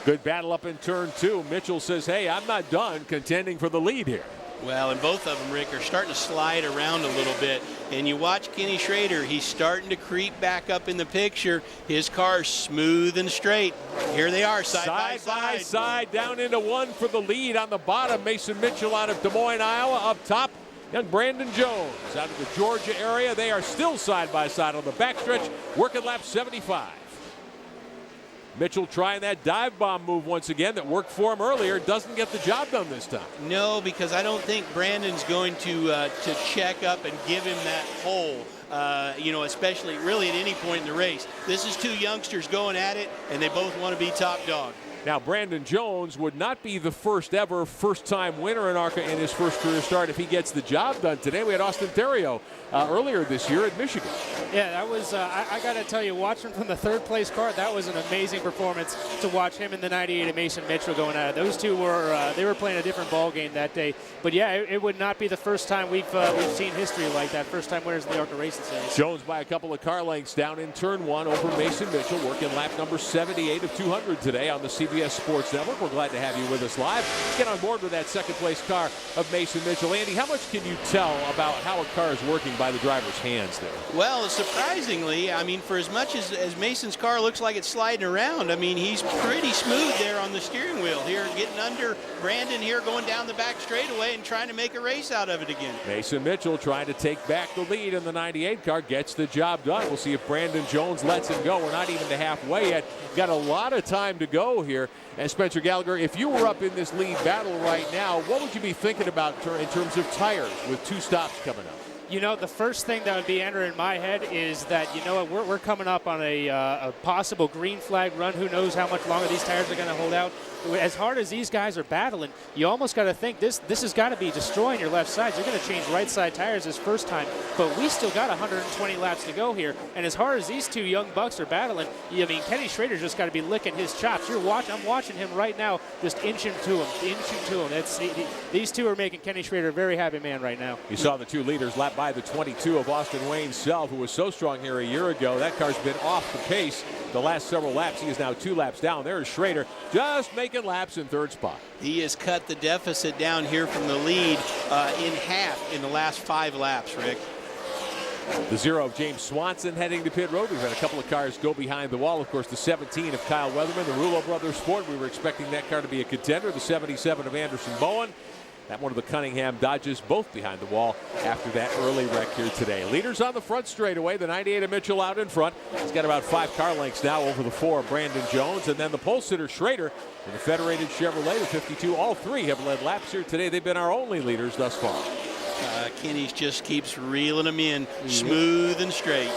Good battle up in turn 2. Mitchell says, hey, I'm not done contending for the lead here. Well, and both of them, Rick, are starting to slide around a little bit. And you watch Kenny Schrader, he's starting to creep back up in the picture. His car's smooth and straight. Here they are, side by side, down into 1 for the lead on the bottom. Mason Mitchell out of Des Moines, Iowa. Up top, young Brandon Jones out of the Georgia area. They are still side by side on the backstretch, working lap 75. Mitchell trying that dive bomb move once again that worked for him earlier. Doesn't get the job done this time. No, because I don't think Brandon's going to check up and give him that hole. You know, especially really at any point in the race. This is 2 youngsters going at it, and they both want to be top dog. Now, Brandon Jones would not be the first-time winner in ARCA in his first career start if he gets the job done today. We had Austin Theriault earlier this year at Michigan. Yeah, that was, I got to tell you, watching from the 3rd place car, that was an amazing performance to watch him in the 98 and Mason Mitchell going at it. Those two were, they were playing a different ball game that day. But yeah, it would not be the first time we've seen history like that. First-time winners in the ARCA Racing Series. Jones by a couple of car lengths down in turn 1 over Mason Mitchell, working lap number 78 of 200 today on the CBS Sports Network. We're glad to have you with us live. Get on board with that 2nd place car of Mason Mitchell. Andy, how much can you tell about how a car is working by the driver's hands there? Well, surprisingly, I mean, for as much as Mason's car looks like it's sliding around, I mean, he's pretty smooth there on the steering wheel here, getting under Brandon here, going down the back straightaway and trying to make a race out of it again. Mason Mitchell trying to take back the lead in the 98 car, gets the job done. We'll see if Brandon Jones lets him go. We're not even to halfway yet. Got a lot of time to go here. And Spencer Gallagher, if you were up in this lead battle right now, what would you be thinking about in terms of tires with 2 stops coming up? You know, the first thing that would be entering my head is that, you know what, we're coming up on a possible green flag run. Who knows how much longer these tires are going to hold out. As hard as these guys are battling, you almost got to think this has got to be destroying your left sides. You're going to change right side tires this first time, but we still got 120 laps to go here. And as hard as these two young bucks are battling, I mean, Kenny Schrader's just got to be licking his chops. I'm watching him right now, just inching to him. These two are making Kenny Schrader a very happy man right now. You saw the two leaders lap by the 22 of Austin Wayne Self, who was so strong here a year ago. That car's been off the pace the last several laps. He is now 2 laps down. There's Schrader just making laps in 3rd spot. He has cut the deficit down here from the lead in half in the last 5 laps, Rick. The 0 of James Swanson heading to pit road. We've had a couple of cars go behind the wall. Of course, the 17 of Kyle Weatherman, the Rulo Brothers Sport. We were expecting that car to be a contender. The 77 of Anderson Bowen. That one of the Cunningham Dodges, both behind the wall after that early wreck here today. Leaders on the front straightaway. The 98 of Mitchell out in front. He's got about 5 car lengths now over the 4 of Brandon Jones. And then the pole sitter Schrader in the Federated Chevrolet, the 52. All 3 have led laps here today. They've been our only leaders thus far. Kenny just keeps reeling them in smooth and straight.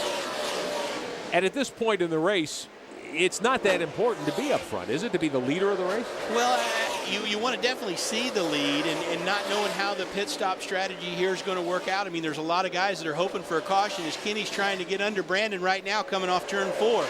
And at this point in the race, it's not that important to be up front, is it, to be the leader of the race? Well, you want to definitely see the lead and not knowing how the pit stop strategy here is going to work out. I mean, there's a lot of guys that are hoping for a caution as Kenny's trying to get under Brandon right now coming off turn 4.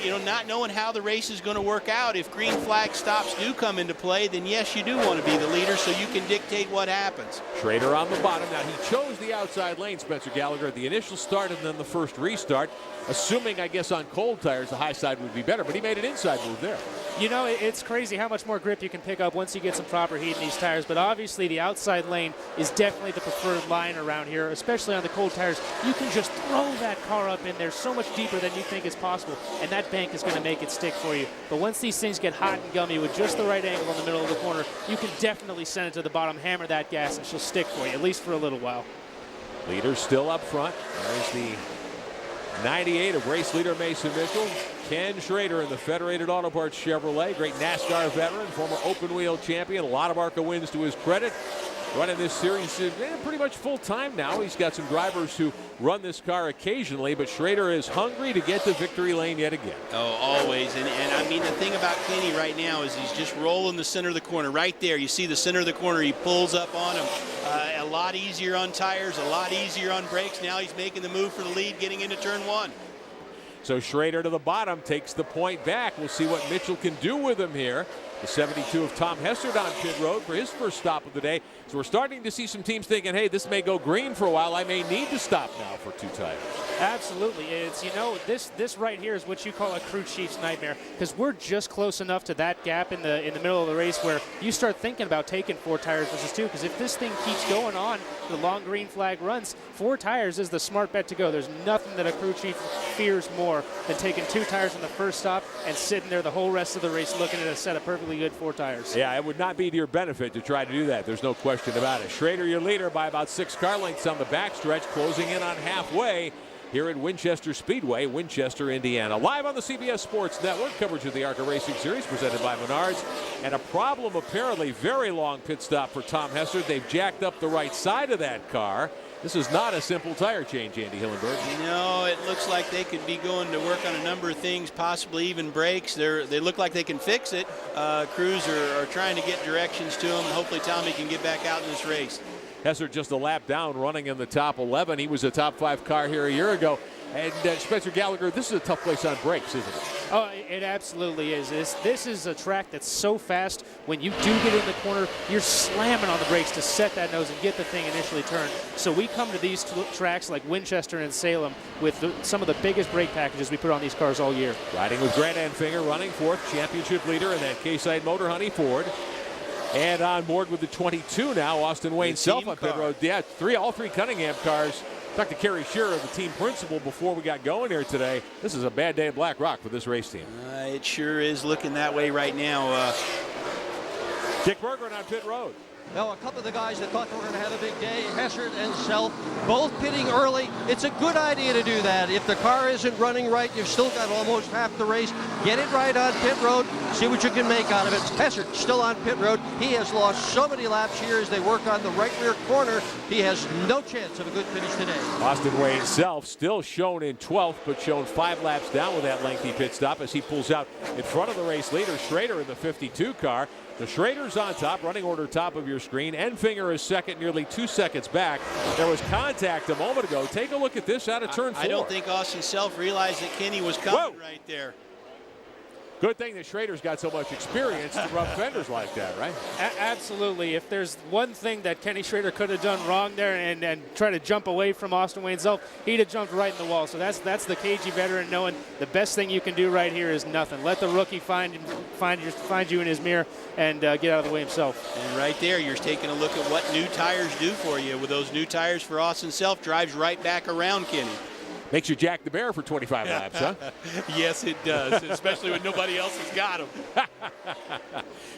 You know, not knowing how the race is going to work out. If green flag stops do come into play, then yes, you do want to be the leader so you can dictate what happens. Schrader on the bottom. Now, he chose the outside lane, Spencer Gallagher, at the initial start and then the first restart. Assuming, I guess, on cold tires, the high side would be better, but he made an inside move there. You know, it's crazy how much more grip you can pick up once you get some proper heat in these tires, but obviously the outside lane is definitely the preferred line around here, especially on the cold tires. You can just throw that car up in there so much deeper than you think is possible, and that bank is going to make it stick for you. But once these things get hot and gummy with just the right angle in the middle of the corner, you can definitely send it to the bottom, hammer that gas, and she'll stick for you, at least for a little while. Leader still up front. There's the 98 of race leader Mason Mitchell. Ken Schrader in the Federated Auto Parts Chevrolet. Great NASCAR veteran, former open wheel champion. A lot of ARCA wins to his credit. Running this series pretty much full time now. He's got some drivers who run this car occasionally, but Schrader is hungry to get to victory lane yet again. Oh, always. And I mean, the thing about Kenny right now is he's just rolling the center of the corner. Right there, you see the center of the corner. He pulls up on him. A lot easier on tires, a lot easier on brakes. Now he's making the move for the lead, getting into turn 1. So Schrader to the bottom takes the point back. We'll see what Mitchell can do with him here. The 72 of Tom Hessard on pit road for his first stop of the day. So we're starting to see some teams thinking, hey, this may go green for a while. I may need to stop now for 2 tires. Absolutely. It's, you know, this right here is what you call a crew chief's nightmare, because we're just close enough to that gap in the middle of the race where you start thinking about taking 4 tires versus 2, because if this thing keeps going on, the long green flag runs, 4 tires is the smart bet to go. There's nothing that a crew chief fears more than taking 2 tires on the first stop and sitting there the whole rest of the race looking at a set of perfectly good 4 tires. Yeah, it would not be to your benefit to try to do that. There's no question about it. Schrader, your leader by about 6 car lengths on the backstretch, closing in on halfway here at Winchester Speedway, Winchester, Indiana. Live on the CBS Sports Network, coverage of the ARCA Racing Series presented by Menards. And a problem, apparently, very long pit stop for Tom Hessard. They've jacked up the right side of that car. This is not a simple tire change, Andy Hillenberg. No, it looks like they could be going to work on a number of things, possibly even brakes. They look like they can fix it. Crews are trying to get directions to them, and hopefully Tommy can get back out in this race. Hessard just a lap down, running in the top 11. He was a top 5 car here a year ago. And Spencer Gallagher, this is a tough place on brakes, isn't it? Oh, it absolutely is. This is a track that's so fast. When you do get in the corner, you're slamming on the brakes to set that nose and get the thing initially turned. So we come to these tracks like Winchester and Salem with some of the biggest brake packages we put on these cars all year. Riding with Grant Anfinger, running 4th, championship leader in that K-Side Motor Honey Ford. And on board with the 22 now, Austin Wayne Self on pit road. Yeah, all three Cunningham cars. Talked to Kerry Shearer, the team principal, before we got going here today. This is a bad day at Black Rock for this race team. It sure is looking that way right now. Dick Bergeron on pit road. Now, a couple of the guys that thought they were going to have a big day, Herr and Self, both pitting early. It's a good idea to do that. If the car isn't running right, you've still got almost half the race. Get it right on pit road. See what you can make out of it. Herr still on pit road. He has lost so many laps here as they work on the right rear corner. He has no chance of a good finish today. Austin Wayne Self still shown in 12th, but shown 5 laps down with that lengthy pit stop as he pulls out in front of the race leader, Schrader, in the 52 car. The Schrader's on top, running order top of your screen. Enfinger is second, nearly 2 seconds back. There was contact a moment ago. Take a look at this out of turn 4. I don't think Austin Self realized that Kenny was coming right there. Good thing that Schrader's got so much experience to rub fenders like that, right? Absolutely. If there's one thing that Kenny Schrader could have done wrong there and try to jump away from Austin Wayne Self, he'd have jumped right in the wall. So that's the cagey veteran knowing the best thing you can do right here is nothing. Let the rookie find you in his mirror and get out of the way himself. And right there, you're taking a look at what new tires do for you. With those new tires for Austin Self, drives right back around Kenny. Makes you Jack the Bear for 25 laps, huh? Yes, it does, especially when nobody else has got him.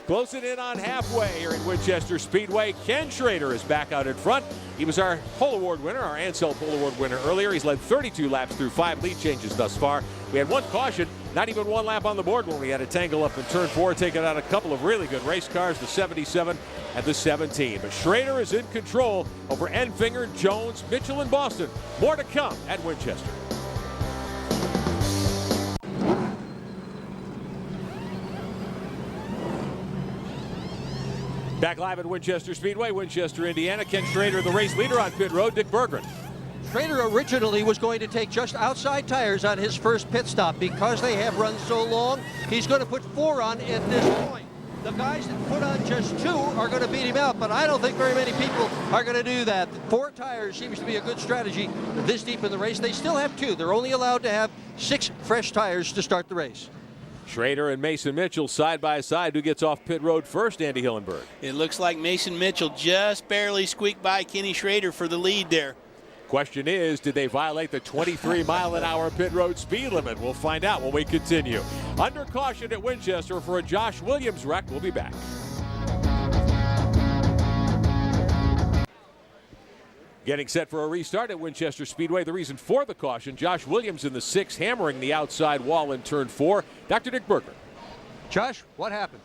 Closing in on halfway here at Winchester Speedway. Ken Schrader is back out in front. He was our pole award winner, our Ansel pole award winner earlier. He's led 32 laps through 5 lead changes thus far. We had 1 caution, not even 1 lap on the board when we had a tangle up in turn 4, taking out a couple of really good race cars, the 77 and the 17. But Schrader is in control over Enfinger, Jones, Mitchell, and Boston. More to come at Winchester. Back live at Winchester Speedway, Winchester, Indiana. Ken Schrader, the race leader on pit road. Dick Berggren. Schrader originally was going to take just outside tires on his first pit stop. Because they have run so long, he's going to put 4 on at this point. The guys that put on just 2 are going to beat him out, but I don't think very many people are going to do that. 4 tires seems to be a good strategy this deep in the race. They still have 2. They're only allowed to have 6 fresh tires to start the race. Schrader and Mason Mitchell side by side. Who gets off pit road first, Andy Hillenberg? It looks like Mason Mitchell just barely squeaked by Kenny Schrader for the lead there. Question is, did they violate the 23-mile-an-hour pit road speed limit? We'll find out when we continue. Under caution at Winchester for a Josh Williams wreck. We'll be back. Getting set for a restart at Winchester Speedway. The reason for the caution, Josh Williams in the 6th, hammering the outside wall in turn 4. Dr. Dick Berggren. Josh, what happened?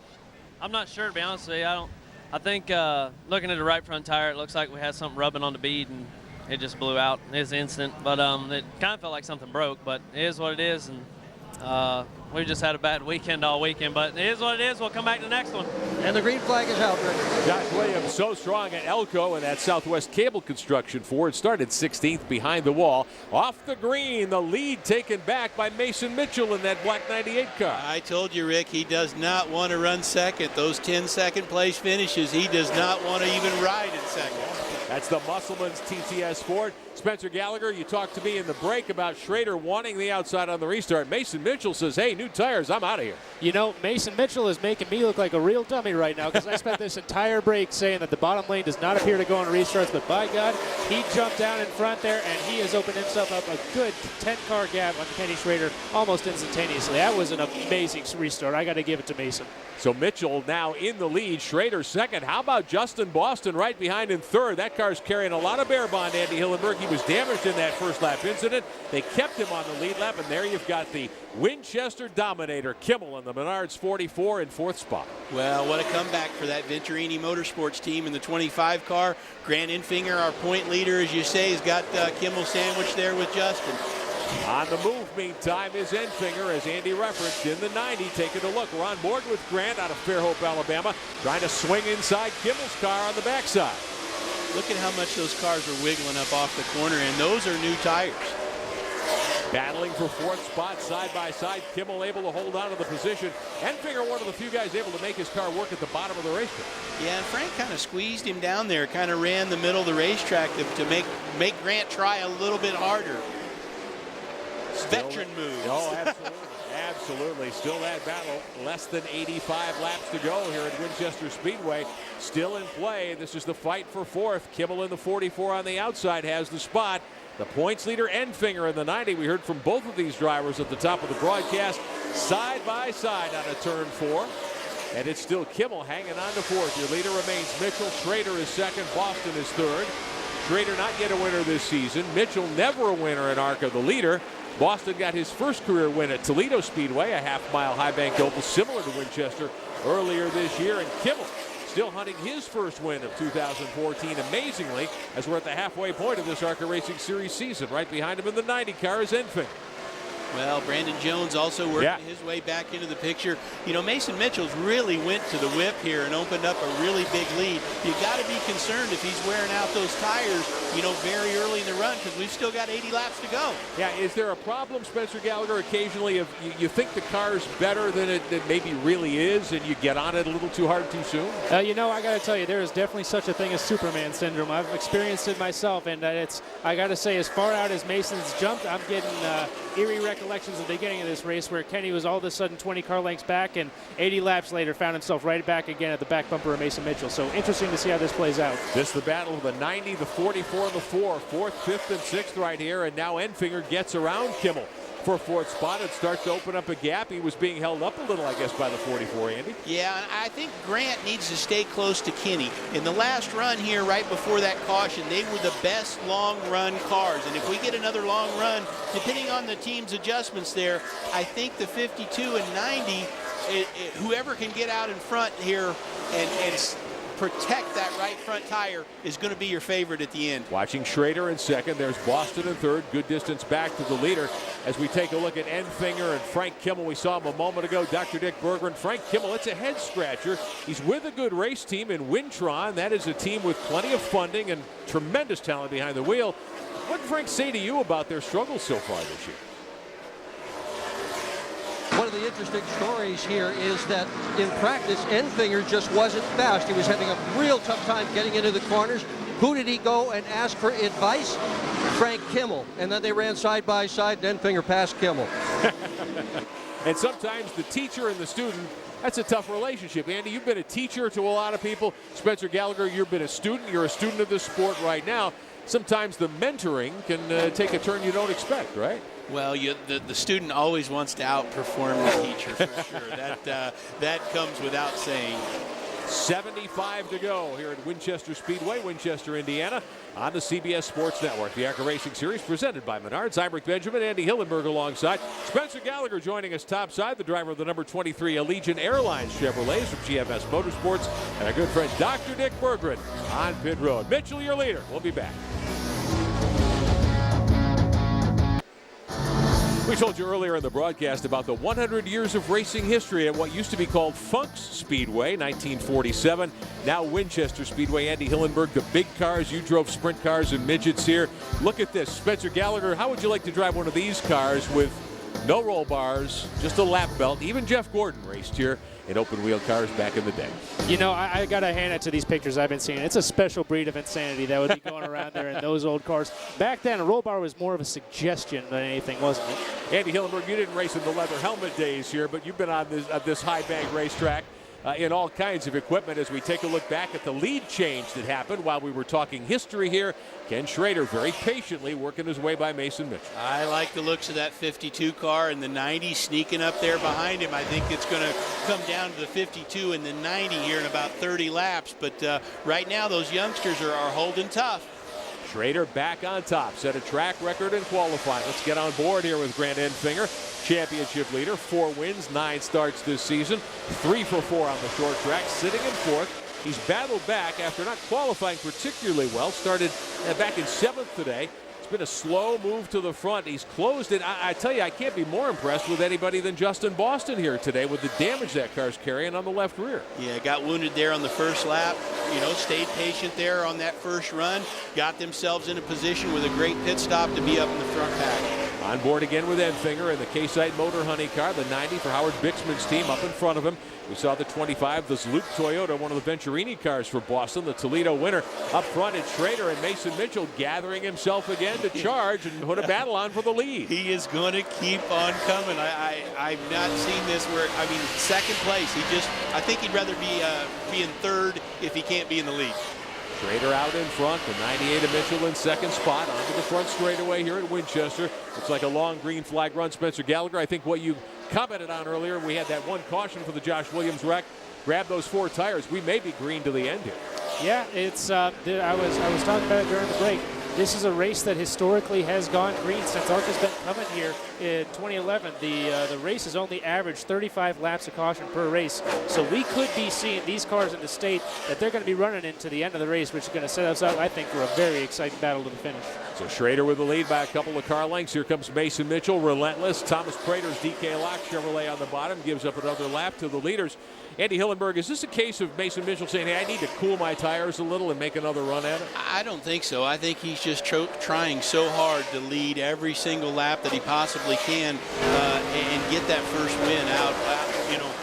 I'm not sure, to be honest with you. I think looking at the right front tire, it looks like we had something rubbing on the bead and it just blew out. It was instant, but it kind of felt like something broke, but it is what it is. And we just had a bad weekend all weekend, but it is what it is. We'll come back to the next one. And the green flag is out, Rick. Josh Williams so strong at Elko and that Southwest Cable Construction Ford started 16th behind the wall. Off the green, the lead taken back by Mason Mitchell in that black 98 car. I told you, Rick, he does not want to run second. Those 10 second place finishes, he does not want to even ride in second. That's the Musselman's TTS Ford. Spencer Gallagher, you talked to me in the break about Schrader wanting the outside on the restart. Mason Mitchell says, hey, new tires, I'm out of here. You know, Mason Mitchell is making me look like a real dummy right now because I spent this entire break saying that the bottom lane does not appear to go on restarts, but by God, he jumped down in front there and he has opened himself up a good 10-car gap on Kenny Schrader almost instantaneously. That was an amazing restart. I got to give it to Mason. So Mitchell now in the lead, Schrader second. How about Justin Boston right behind in third? That car's carrying a lot of bear bond, Andy Hillenberg. He was damaged in that first lap incident. They kept him on the lead lap, and there you've got the Winchester Dominator, Kimmel, in the Menards 44 in 4th spot. Well, what a comeback for that Venturini Motorsports team in the 25 car. Grant Enfinger, our point leader, as you say, has got Kimmel sandwiched there with Justin. On the move, meantime, is Enfinger, as Andy referenced, in the 90. Taking a look. We're on board with Grant out of Fairhope, Alabama, trying to swing inside Kimmel's car on the backside. Look at how much those cars are wiggling up off the corner, and those are new tires. Battling for 4th spot side by side. Kimmel able to hold on to the position. Enfinger, one of the few guys able to make his car work at the bottom of the racetrack. Yeah, and Frank kind of squeezed him down there, kind of ran the middle of the racetrack to make Grant try a little bit harder. Veteran moves. Oh, absolutely. Absolutely. Still that battle. Less than 85 laps to go here at Winchester Speedway. Still in play. This is the fight for 4th. Kimmel in the 44 on the outside has the spot. The points leader, Enfinger, in the 90. We heard from both of these drivers at the top of the broadcast. Side by side out of turn 4. And it's still Kimmel hanging on to fourth. Your leader remains Mitchell. Schrader is second. Boston is third. Schrader not yet a winner this season. Mitchell never a winner in ARCA, the leader. Boston got his first career win at Toledo Speedway, a half-mile high-bank oval similar to Winchester earlier this year. And Kimmel still hunting his first win of 2014, amazingly, as we're at the halfway point of this ARCA Racing Series season. Right behind him in the 90 car is Enfinger. Well, Brandon Jones also working his way back into the picture. You know, Mason Mitchell's really went to the whip here and opened up a really big lead. You got to be concerned if he's wearing out those tires, you know, very early in the run, because we've still got 80 laps to go. Yeah, is there a problem, Spencer Gallagher, occasionally if you think the car's better than it maybe really is, and you get on it a little too hard too soon? You know, I got to tell you, there is definitely such a thing as Superman syndrome. I've experienced it myself, and I got to say, as far out as Mason's jumped, I'm getting eerie recollections of the beginning of this race where Kenny was all of a sudden 20 car lengths back, and 80 laps later found himself right back again at the back bumper of Mason Mitchell. So interesting to see how this plays out. This is the battle of the 90, the 44, and the 4. Fourth, fifth, and sixth right here, and now Enfinger gets around Kimmel for fourth spot. It starts to open up a gap. He was being held up a little, I guess, by the 44, Andy. Yeah, and I think Grant needs to stay close to Kenny. In the last run here, right before that caution, they were the best long-run cars. And if we get another long run, depending on the team's adjustments there, I think the 52 and 90, whoever can get out in front here and protect that right front tire is going to be your favorite at the end. Watching Schrader in second. There's Boston in third. Good distance back to the leader. As we take a look at Enfinger and Frank Kimmel, we saw him a moment ago. Dr. Dick Berggren. Frank Kimmel, it's a head scratcher. He's with a good race team in Wintron. That is a team with plenty of funding and tremendous talent behind the wheel. What did Frank say to you about their struggles so far this year? One of the interesting stories here is that in practice, Enfinger just wasn't fast. He was having a real tough time getting into the corners. Who did he go and ask for advice? Frank Kimmel. And then they ran side by side, and Enfinger passed Kimmel. And sometimes the teacher and the student, that's a tough relationship. Andy, you've been a teacher to a lot of people. Spencer Gallagher, you've been a student. You're a student of this sport right now. Sometimes the mentoring can take a turn you don't expect, right? Well, the student always wants to outperform the teacher, for sure. That comes without saying. 75 to go here at Winchester Speedway, Winchester, Indiana, on the CBS Sports Network. The ARCA Racing Series presented by Menards. I'm Rick Benjamin, Andy Hillenberg alongside. Spencer Gallagher joining us topside, the driver of the number 23 Allegiant Airlines Chevrolets from GMS Motorsports, and our good friend Dr. Dick Berggren on pit road. Mitchell, your leader. We'll be back. We told you earlier in the broadcast about the 100 years of racing history at what used to be called Funk's Speedway, 1947. Now Winchester Speedway. Andy Hillenberg, the big cars. You drove sprint cars and midgets here. Look at this. Spencer Gallagher, how would you like to drive one of these cars with no roll bars, just a lap belt? Even Jeff Gordon raced here in open wheel cars back in the day. You know, I got to hand it to these pictures I've been seeing. It's a special breed of insanity that would be going around there in those old cars. Back then, a roll bar was more of a suggestion than anything, wasn't it? Andy Hillenberg, you didn't race in the leather helmet days here, but you've been on this high bank racetrack in all kinds of equipment. As we take a look back at the lead change that happened while we were talking history here, Ken Schrader very patiently working his way by Mason Mitchell. I like the looks of that 52 car and the 90 sneaking up there behind him. I think it's going to come down to the 52 and the 90 here in about 30 laps. But right now, those youngsters are holding tough. Schrader back on top, set a track record in qualifying. Let's get on board here with Grant Enfinger, championship leader, 4 wins, 9 starts this season, 3 for 4 on the short track, sitting in 4th. He's battled back after not qualifying particularly well. Started back in 7th today. It's been a slow move to the front. He's closed it. I tell you, I can't be more impressed with anybody than Justin Boston here today with the damage that car's carrying on the left rear. Yeah, got wounded there on the first lap. You know, stayed patient there on that first run. Got themselves in a position with a great pit stop to be up in the front pack. On board again with Enfinger in the K-Site Motor Honey car, the 90 for Howard Bixman's team up in front of him. We saw the 25, the Zluke Toyota, one of the Venturini cars for Boston, the Toledo winner. Up front, it's Schrader and Mason Mitchell gathering himself again to charge and put a battle on for the lead. He is going to keep on coming. I've not seen this where, I mean, second place. I think he'd rather be in third if he can't be in the lead. Schrader out in front, the 98 of Mitchell in second spot, onto the front straightaway here at Winchester. Looks like a long green flag run. Spencer Gallagher, I think what you commented on earlier, we had that one caution for the Josh Williams wreck. grab those 4 tires, we may be green to the end here. Yeah, it's. I was talking about it during the break. This is a race that historically has gone green since ARCA's been coming here in 2011. The race has only averaged 35 laps of caution per race. So we could be seeing these cars in the state that they're going to be running into the end of the race, which is going to set us up, I think, for a very exciting battle to the finish. So Schrader with the lead by a couple of car lengths. Here comes Mason Mitchell, relentless. Thomas Prater's DK Lock Chevrolet on the bottom gives up another lap to the leaders. Andy Hillenberg, is this a case of Mason Mitchell saying, hey, I need to cool my tires a little and make another run at it? I don't think so. I think he's just trying so hard to lead every single lap that he possibly can and get that first win out,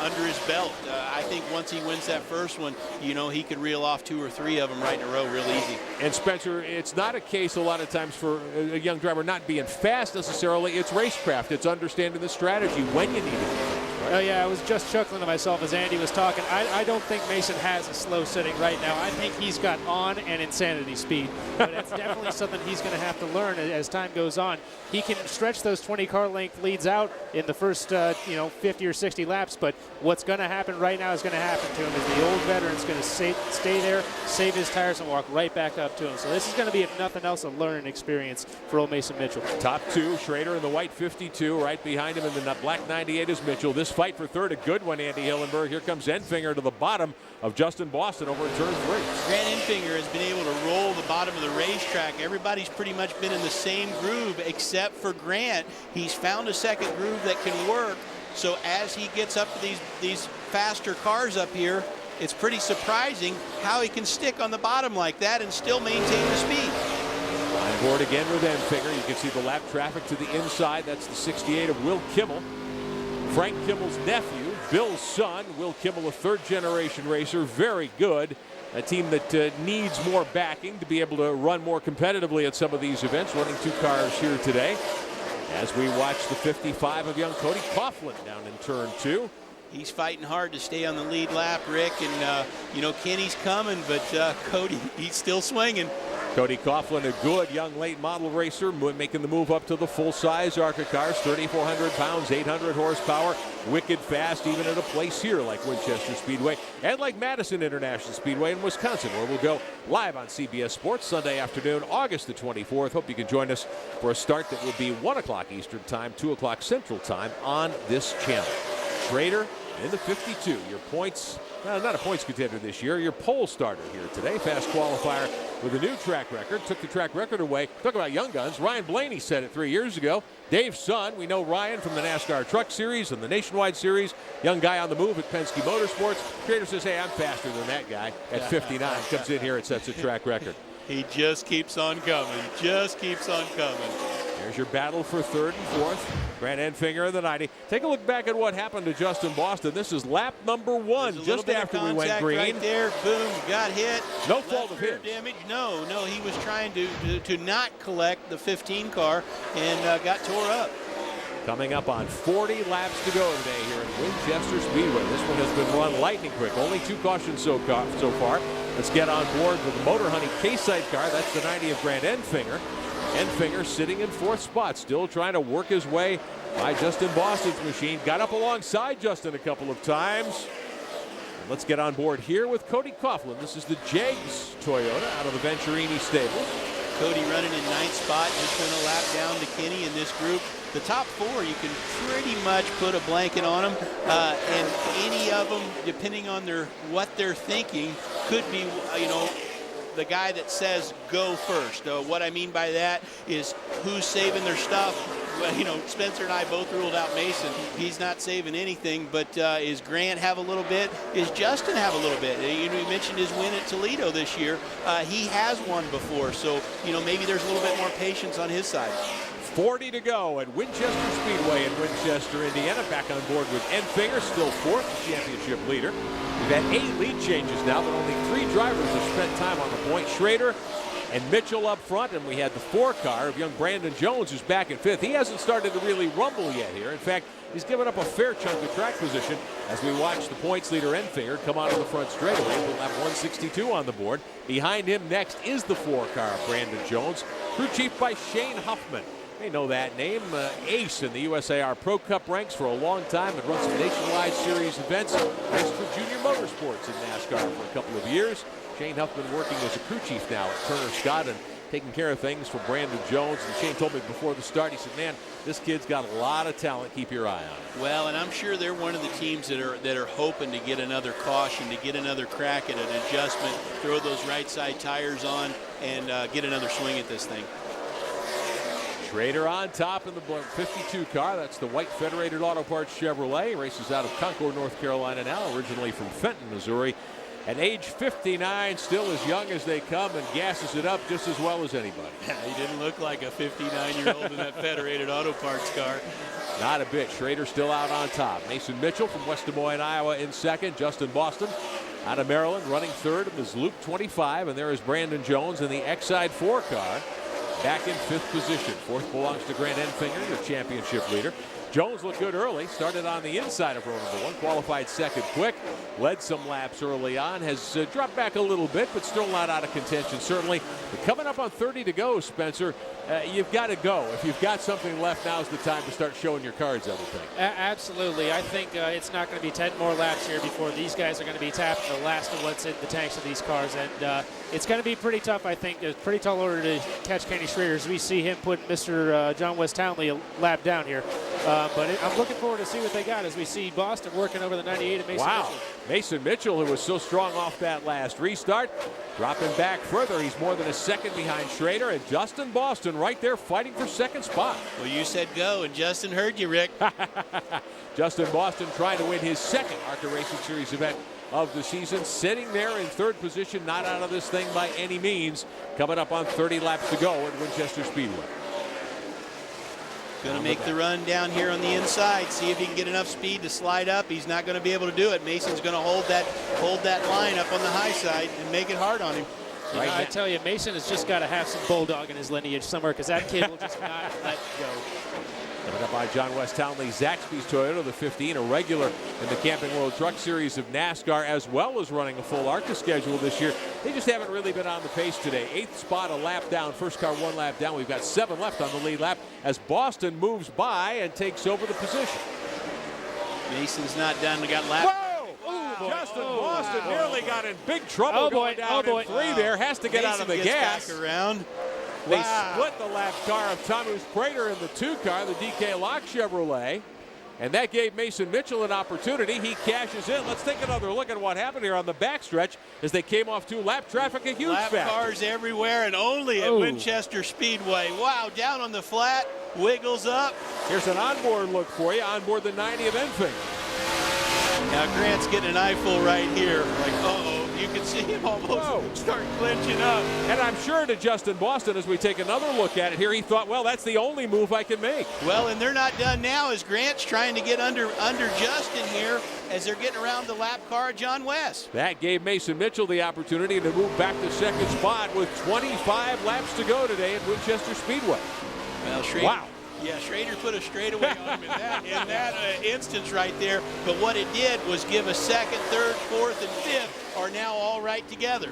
under his belt. I think once he wins that first one, he could reel off 2 or 3 of them right in a row real easy. And Spencer, it's not a case a lot of times for a young driver not being fast necessarily. It's racecraft. It's understanding the strategy when you need it. Oh, yeah, I was just chuckling to myself as Andy was talking. I don't think Mason has a slow sitting right now. I think he's got on and insanity speed. But it's definitely something he's going to have to learn as time goes on. He can stretch those 20 car length leads out in the first, 50 or 60 laps. But what's going to happen right now is going to happen to him is the old veteran's going to stay there, save his tires, and walk right back up to him. So this is going to be, if nothing else, a learning experience for old Mason Mitchell. Top 2, Schrader in the white 52. Right behind him in the black 98 is Mitchell. This fight for third, a good one, Andy Hillenberg. Here comes Enfinger to the bottom of Justin Boston over in turn 3. Grant Enfinger has been able to roll the bottom of the racetrack. Everybody's pretty much been in the same groove except for Grant. He's found a second groove that can work. So as he gets up to these faster cars up here, it's pretty surprising how he can stick on the bottom like that and still maintain the speed. On board again with Enfinger. You can see the lap traffic to the inside. That's the 68 of Will Kimmel. Frank Kimmel's nephew, Bill's son. Will Kimmel, a third-generation racer, very good. A team that needs more backing to be able to run more competitively at some of these events, running 2 cars here today. As we watch the 55 of young Cody Coughlin down in turn 2. He's fighting hard to stay on the lead lap, Rick, and Kenny's coming, but Cody, he's still swinging. Cody Coughlin, a good young late model racer, making the move up to the full-size ARCA cars, 3,400 pounds, 800 horsepower, wicked fast, even at a place here like Winchester Speedway and like Madison International Speedway in Wisconsin, where we'll go live on CBS Sports Sunday afternoon, August the 24th. Hope you can join us for a start that will be 1 o'clock Eastern Time, 2 o'clock Central Time on this channel. Schrader in the 52, your points. Not a points contender this year. Your pole starter here today. Fast qualifier with a new track record. Took the track record away. Talk about young guns. Ryan Blaney said it 3 years ago. Dave's son. We know Ryan from the NASCAR Truck Series and the Nationwide Series. Young guy on the move at Penske Motorsports. Schrader says, hey, I'm faster than that guy at 59. Comes in here and sets a track record. He just keeps on coming. Just keeps on coming. There's your battle for third and fourth. Grant Enfinger of the 90. Take a look back at what happened to Justin Boston. This is lap number 1, just after we went green. Right there, boom, got hit. No fault of his. Damage. No, he was trying to not collect the 15 car and got tore up. Coming up on 40 laps to go today here at Winchester Speedway. This one has been run lightning quick. Only 2 cautions so far. Let's get on board with the Motor Honey K-Side car. That's the 90 of Grant Enfinger. Enfinger sitting in 4th spot, still trying to work his way by Justin Boston's machine. Got up alongside Justin a couple of times. And let's get on board here with Cody Coughlin. This is the Jags Toyota out of the Venturini stables. Cody running in 9th spot, just going to lap down to Kenny in this group. The top 4, you can pretty much put a blanket on them, and any of them, depending on what they're thinking, could be, the guy that says go first. What I mean by that is who's saving their stuff. Well, Spencer and I both ruled out Mason. He's not saving anything, but is Grant have a little bit? Is Justin have a little bit? You mentioned his win at Toledo this year. He has won before, so maybe there's a little bit more patience on his side. 40 to go at Winchester Speedway in Winchester, Indiana. Back on board with Enfinger, still 4th championship leader. We've had 8 lead changes now, but only 3 drivers have spent time on the point. Schrader and Mitchell up front, and we had the 4 car of young Brandon Jones, who's back in 5th. He hasn't started to really rumble yet here. In fact, he's given up a fair chunk of track position as we watch the points leader Enfinger come out of the front straightaway. We'll have 162 on the board. Behind him next is the 4 car of Brandon Jones, crew chief by Shane Huffman. They know that name. Ace in the USAR Pro Cup ranks for a long time and run some nationwide series events. Raced for Junior Motorsports in NASCAR for a couple of years. Shane Huffman working as a crew chief now at Turner Scott and taking care of things for Brandon Jones. And Shane told me before the start, he said, man, this kid's got a lot of talent. Keep your eye on him. Well, and I'm sure they're one of the teams that are hoping to get another caution, to get another crack at an adjustment, throw those right side tires on, and get another swing at this thing. Schrader on top in the 52 car. That's the white Federated Auto Parts Chevrolet. Races out of Concord, North Carolina now, originally from Fenton, Missouri. At age 59, still as young as they come, and gasses it up just as well as anybody. He didn't look like a 59-year-old in that Federated Auto Parts car. Not a bit. Schrader still out on top. Mason Mitchell from West Des Moines, Iowa in second. Justin Boston out of Maryland running third in his Loop 25. And there is Brandon Jones in the Exide 4 car. Back in fifth position. Fourth belongs to Grant Enfinger, the championship leader. Jones looked good early, started on the inside of row number one, qualified second quick, led some laps early on, has dropped back a little bit, but still not out of contention, certainly. But coming up on 30 to go, Spencer, you've got to go. If you've got something left, now's the time to start showing your cards, I would think. Absolutely. I think it's not going to be 10 more laps here before these guys are going to be tapping the last of what's in the tanks of these cars, and it's going to be pretty tough, I think. It's a pretty tall order to catch Kenny Schrader as we see him put Mr. John West Townley a lap down here. But I'm looking forward to see what they got as we see Boston working over the 98 of Mason Mitchell. Mason Mitchell, who was so strong off that last restart, dropping back further. He's more than a second behind Schrader, and Justin Boston right there fighting for second spot. Well, you said go, and Justin heard you, Rick. Justin Boston trying to win his second ARCA Racing Series event of the season, sitting there in third position, not out of this thing by any means, coming up on 30 laps to go at Winchester Speedway. Going to make the run down here on the inside, see if he can get enough speed to slide up. He's not going to be able to do it. Mason's going to hold that line up on the high side and make it hard on him. Right, I tell you, Mason has just got to have some bulldog in his lineage somewhere, because that kid will just not let go. Coming up by John West Townley, Zaxby's Toyota, the 15, a regular in the Camping World Truck Series of NASCAR, as well as running a full ARCA schedule this year. They just haven't really been on the pace today. 8th spot, a lap down. First car, 1 lap down. We've got 7 left on the lead lap as Boston moves by and takes over the position. Mason's not done. We got lap. Whoa! Justin Boston nearly got in big trouble going down in 3 there. Has to get Mason out of the gas. Back around. They split the lap car of Thomas Prater in the 2 car, the DK Locke Chevrolet. And that gave Mason Mitchell an opportunity. He cashes in. Let's take another look at what happened here on the backstretch as they came off 2 lap traffic, a huge lap factor. Cars everywhere and only at Winchester Speedway. Wow, down on the flat, wiggles up. Here's an onboard look for you, onboard the 90 of Enfinger. Now Grant's getting an eyeful right here. Like, you can see him almost start clinching up. And I'm sure to Justin Boston, as we take another look at it here, he thought, well, that's the only move I can make. Well, and they're not done now as Grant's trying to get under Justin here as they're getting around the lap car of John West. That gave Mason Mitchell the opportunity to move back to second spot with 25 laps to go today at Winchester Speedway. Well, Schrader, yeah, Schrader put a straightaway on him in that instance right there. But what it did was give a second, third, fourth, and fifth are now all right together.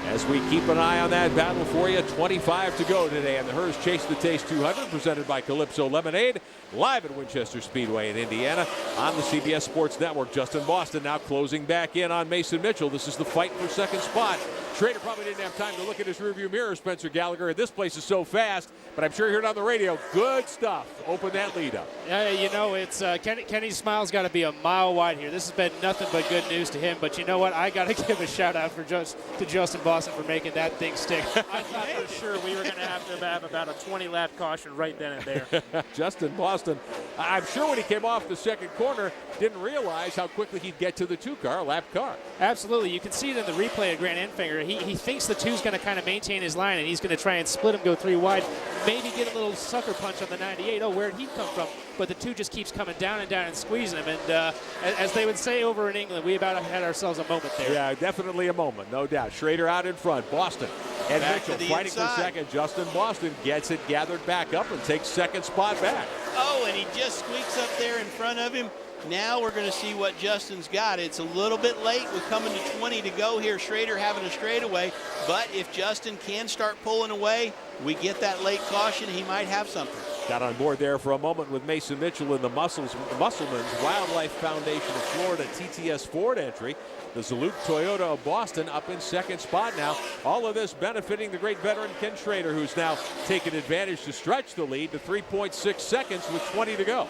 As we keep an eye on that battle for you, 25 to go today. And the Herr's Chase the Taste 200 presented by Calypso Lemonade, live at Winchester Speedway in Indiana on the CBS Sports Network. Justin Boston now closing back in on Mason Mitchell. This is the fight for second spot. Schrader probably didn't have time to look at his rearview mirror, Spencer Gallagher. This place is so fast, but I'm sure you heard on the radio, good stuff. Open that lead up. Yeah, you know, it's Kenny's smile's got to be a mile wide here. This has been nothing but good news to him. But you know what? I got to give a shout out to Justin Boston for making that thing stick. I thought for sure we were going to have about a 20-lap caution right then and there. Justin Boston, I'm sure when he came off the second corner, didn't realize how quickly he'd get to the 2-car, lap car. Absolutely. You can see it in the replay of Grant Enfinger. He thinks the 2's going to kind of maintain his line, and he's going to try and split him, go 3 wide, maybe get a little sucker punch on the 98. Oh, where'd he come from? But the 2 just keeps coming down and squeezing him. And as they would say over in England, we about had ourselves a moment there. Yeah, definitely a moment, no doubt. Schrader out in front. Boston and back Mitchell fighting for second. Justin Boston gets it gathered back up and takes second spot back. Oh, and he just squeaks up there in front of him. Now we're going to see what Justin's got. It's a little bit late. We're coming to 20 to go here. Schrader having a straightaway. But if Justin can start pulling away, we get that late caution. He might have something. Got on board there for a moment with Mason Mitchell in the Musselman's Wildlife Foundation of Florida TTS Ford entry. The Zaluk Toyota of Boston up in second spot now. All of this benefiting the great veteran Ken Schrader, who's now taken advantage to stretch the lead to 3.6 seconds with 20 to go.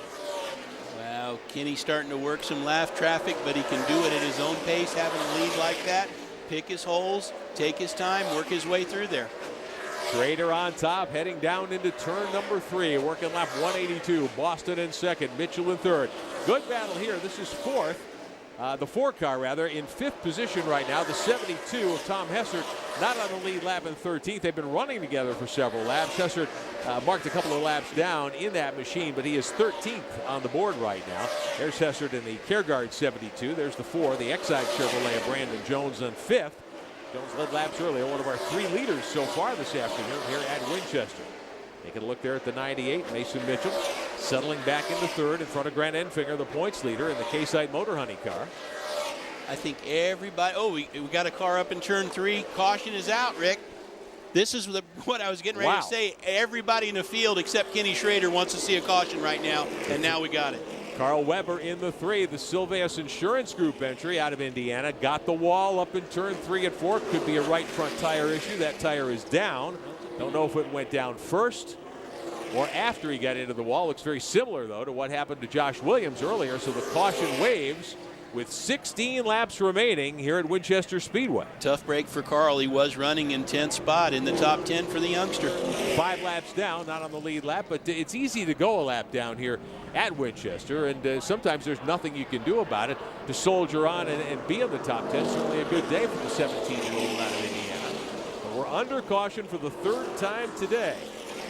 Wow, Kenny's starting to work some lap traffic, but he can do it at his own pace, having a lead like that. Pick his holes, take his time, work his way through there. Schrader on top, heading down into turn number 3, working lap 182. Boston in second, Mitchell in third. Good battle here. This is fourth. The 4-car, rather, in 5th position right now. The 72 of Tom Hessert, not on the lead lap in 13th. They've been running together for several laps. Hessert marked a couple of laps down in that machine, but he is 13th on the board right now. There's Hessert in the Careguard 72. There's the 4, the Exide Chevrolet of Brandon Jones on 5th. Jones led laps earlier, one of our 3 leaders so far this afternoon here at Winchester. Taking a look there at the 98, Mason Mitchell settling back into third in front of Grant Enfinger, the points leader in the K-Site Motor Honey car. I think everybody, we got a car up in turn 3. Caution is out, Rick. This is what I was getting ready to say. Everybody in the field except Kenny Schrader wants to see a caution right now, and now we got it. Carl Weber in the 3, the Silveus Insurance Group entry out of Indiana. Got the wall up in turn 3 at 4. Could be a right front tire issue. That tire is down. Don't know if it went down first or after he got into the wall. Looks very similar, though, to what happened to Josh Williams earlier. So the caution waves with 16 laps remaining here at Winchester Speedway. Tough break for Carl. He was running in 10th spot in the top 10 for the youngster. 5 laps down, not on the lead lap, but it's easy to go a lap down here at Winchester, and sometimes there's nothing you can do about it to soldier on and be in the top 10. Certainly a good day for the 17-year-old out of Indiana. But we're under caution for the 3rd time today.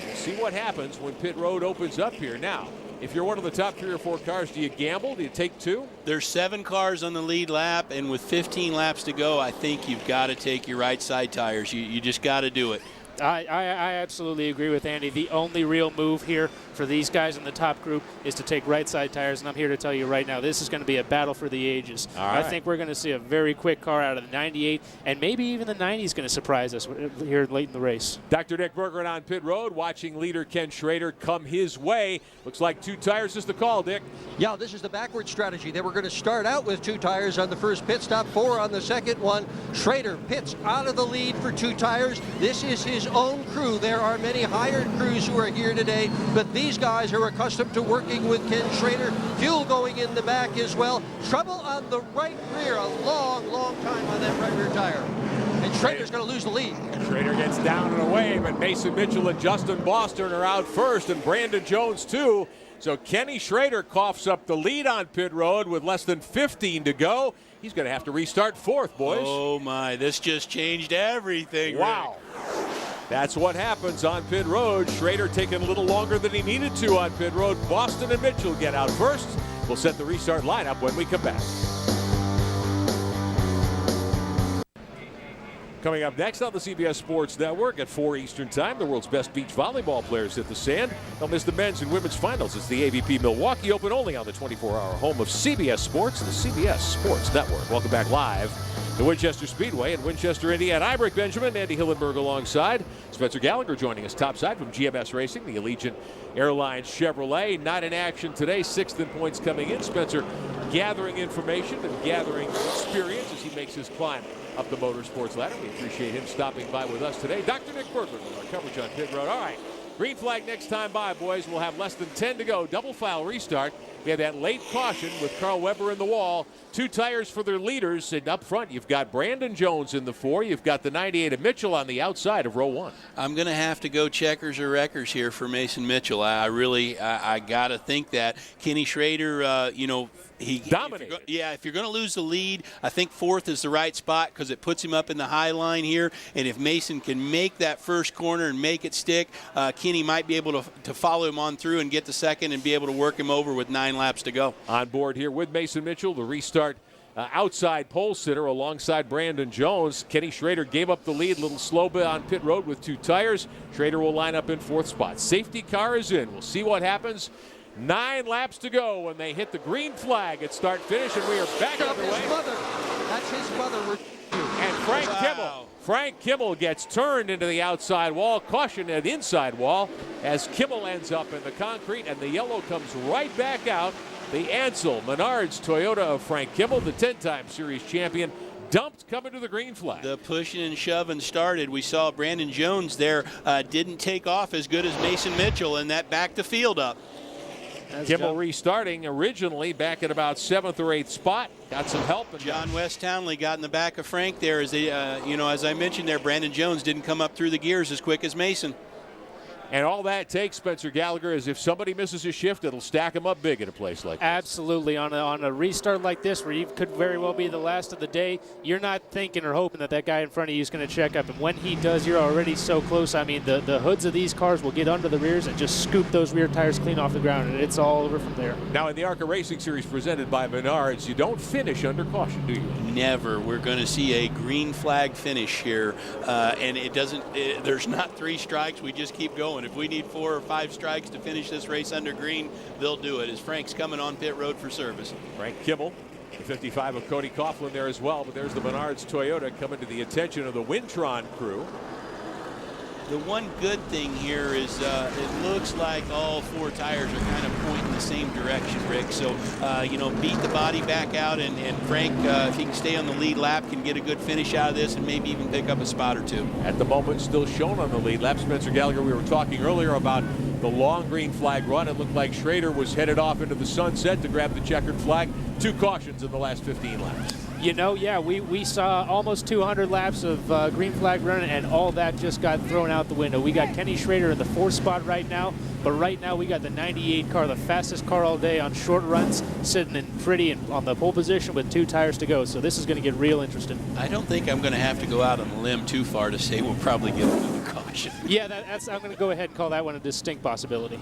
We'll see what happens when pit road opens up here. Now, if you're one of the top 3 or 4 cars, do you gamble? Do you take 2? There's 7 cars on the lead lap, and with 15 laps to go, I think you've got to take your right side tires. You just got to do it. I absolutely agree with Andy. The only real move here for these guys in the top group is to take right side tires, and I'm here to tell you right now, this is going to be a battle for the ages. I think we're going to see a very quick car out of the 98, and maybe even the 90 is going to surprise us here late in the race. Dr. Dick Berger on pit road, watching leader Ken Schrader come his way. Looks like 2 tires is the call, Dick. Yeah, this is the backward strategy. They were going to start out with 2 tires on the first pit stop, 4 on the second one. Schrader pits out of the lead for 2 tires. This is his own crew. There are many hired crews who are here today, but these guys are accustomed to working with Ken Schrader. Fuel going in the back as well. Trouble on the right rear, a long, long time on that right rear tire. And Schrader's going to lose the lead. Schrader gets down and away, but Mason Mitchell and Justin Boston are out first, and Brandon Jones too. So Kenny Schrader coughs up the lead on pit road with less than 15 to go. He's going to have to restart 4th, boys. Oh my, this just changed everything. Wow. Rick. That's what happens on pit road. Schrader taking a little longer than he needed to on pit road. Boston and Mitchell get out first. We'll set the restart lineup when we come back. Coming up next on the CBS Sports Network at 4 Eastern Time, the world's best beach volleyball players hit the sand. They'll miss the men's and women's finals. It's the AVP Milwaukee Open, only on the 24-hour home of CBS Sports, the CBS Sports Network. Welcome back live to Winchester Speedway in Winchester, Indiana. I'm Rick Benjamin, Andy Hillenberg alongside. Spencer Gallagher joining us topside from GMS Racing, the Allegiant Airlines Chevrolet. Not in action today, 6th in points coming in. Spencer gathering information and gathering experience as he makes his climb up the motorsports ladder. We appreciate him stopping by with us today. Dr. Nick Berger with our coverage on pit road. All right, green flag next time by, boys. We'll have less than 10 to go. Double foul restart. We have that late caution with Carl Weber in the wall. 2 tires for their leaders. And up front, you've got Brandon Jones in the 4. You've got the 98 of Mitchell on the outside of row 1. I'm going to have to go checkers or wreckers here for Mason Mitchell. I got to think that. Kenny Schrader, he dominated. If you're going to lose the lead, I think 4th is the right spot because it puts him up in the high line here. And if Mason can make that first corner and make it stick, Kenny might be able to follow him on through and get the 2nd and be able to work him over with 9 laps to go. On board here with Mason Mitchell, the restart outside pole sitter alongside Brandon Jones. Kenny Schrader gave up the lead, a little slow bit on pit road with 2 tires. Schrader will line up in 4th spot. Safety car is in. We'll see what happens. 9 laps to go when they hit the green flag at start finish, and we are back underway. His mother. That's his mother. And Frank Kimmel. Frank Kimmel gets turned into the outside wall. Caution at the inside wall as Kimmel ends up in the concrete, and the yellow comes right back out. The Ansel Menards Toyota of Frank Kimmel, the 10-time series champion, dumped coming to the green flag. The pushing and shoving started. We saw Brandon Jones there didn't take off as good as Mason Mitchell, and that backed the field up. Kimmel restarting originally back at about 7th or 8th spot. Got some help. And John West Townley got in the back of Frank there. As they, as I mentioned there, Brandon Jones didn't come up through the gears as quick as Mason. And all that takes, Spencer Gallagher, is if somebody misses a shift, it'll stack them up big at a place like this. Absolutely. On a restart like this, where you could very well be the last of the day, you're not thinking or hoping that guy in front of you is going to check up. And when he does, you're already so close. I mean, the hoods of these cars will get under the rears and just scoop those rear tires clean off the ground, and it's all over from there. Now, in the ARCA Racing Series presented by Menards, you don't finish under caution, do you? Never. We're going to see a green flag finish here, and there's not 3 strikes. We just keep going. If we need 4 or 5 strikes to finish this race under green, they'll do it as Frank's coming on pit road for service. Frank Kimmel, the 55 of Cody Coughlin there as well, but there's the Menards Toyota coming to the attention of the Wintron crew. The one good thing here is it looks like all 4 tires are kind of pointing the same direction, Rick. So, beat the body back out, and Frank, if he can stay on the lead lap, can get a good finish out of this and maybe even pick up a spot or 2. At the moment, still shown on the lead lap. Spencer Gallagher, we were talking earlier about the long green flag run. It looked like Schrader was headed off into the sunset to grab the checkered flag. 2 cautions in the last 15 laps. Yeah, we saw almost 200 laps of green flag running, and all that just got thrown out the window. We got Kenny Schrader in the 4th spot right now, but right now we got the 98 car, the fastest car all day on short runs, sitting in pretty and on the pole position with 2 tires to go. So this is going to get real interesting. I don't think I'm going to have to go out on a limb too far to say we'll probably get another caution. Yeah, I'm going to go ahead and call that one a distinct possibility.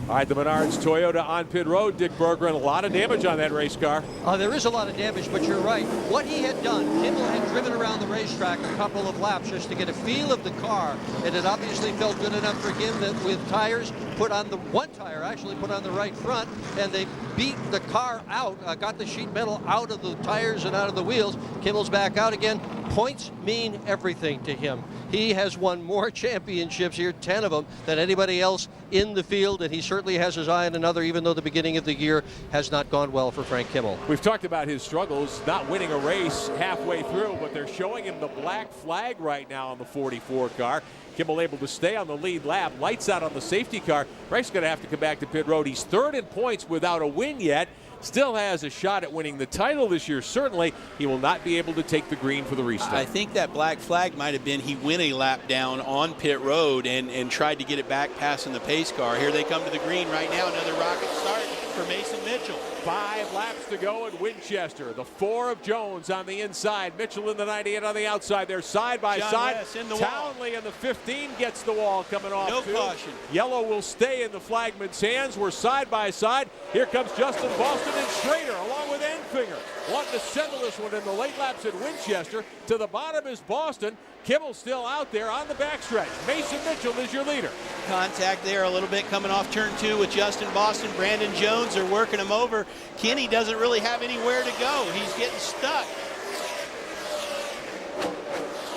All right, the Menards Toyota on pit road. Dick Berggren, a lot of damage on that race car. There is a lot of damage, but you're right. What he had done, Kimmel had driven around the racetrack a couple of laps just to get a feel of the car, and it obviously felt good enough for him that with tires put on the one tire, actually put on the right front, and they beat the car out, got the sheet metal out of the tires and out of the wheels. Kimmel's back out again. Points mean everything to him. He has won more championships here, 10 of them, than anybody else in the field, and he certainly has his eye on another, even though the beginning of the year has not gone well for Frank Kimmel. We've talked about his struggles, not winning a race halfway through, but they're showing him the black flag right now on the 44 car. Kimmel able to stay on the lead lap, lights out on the safety car. Frank's going to have to come back to pit road. He's 3rd in points without a win yet. Still has a shot at winning the title this year. Certainly, he will not be able to take the green for the restart. I think that black flag might have been he went a lap down on pit road and tried to get it back passing the pace car. Here they come to the green right now. Another rocket start for Mason Mitchell. 5 laps to go in Winchester. The 4 of Jones on the inside. Mitchell in the 98 on the outside. They're side by side. In the Townley in the 15 gets the wall coming off. No too. caution. Yellow will stay in the flagman's hands. We're side by side. Here comes Justin Boston and Schrader along with Enfinger. Wanting to settle this one in the late laps at Winchester. To the bottom is Boston. Kimmel still out there on the backstretch. Mason Mitchell is your leader. Contact there a little bit coming off turn 2 with Justin Boston. Brandon Jones are working him over. Kenny doesn't really have anywhere to go. He's getting stuck.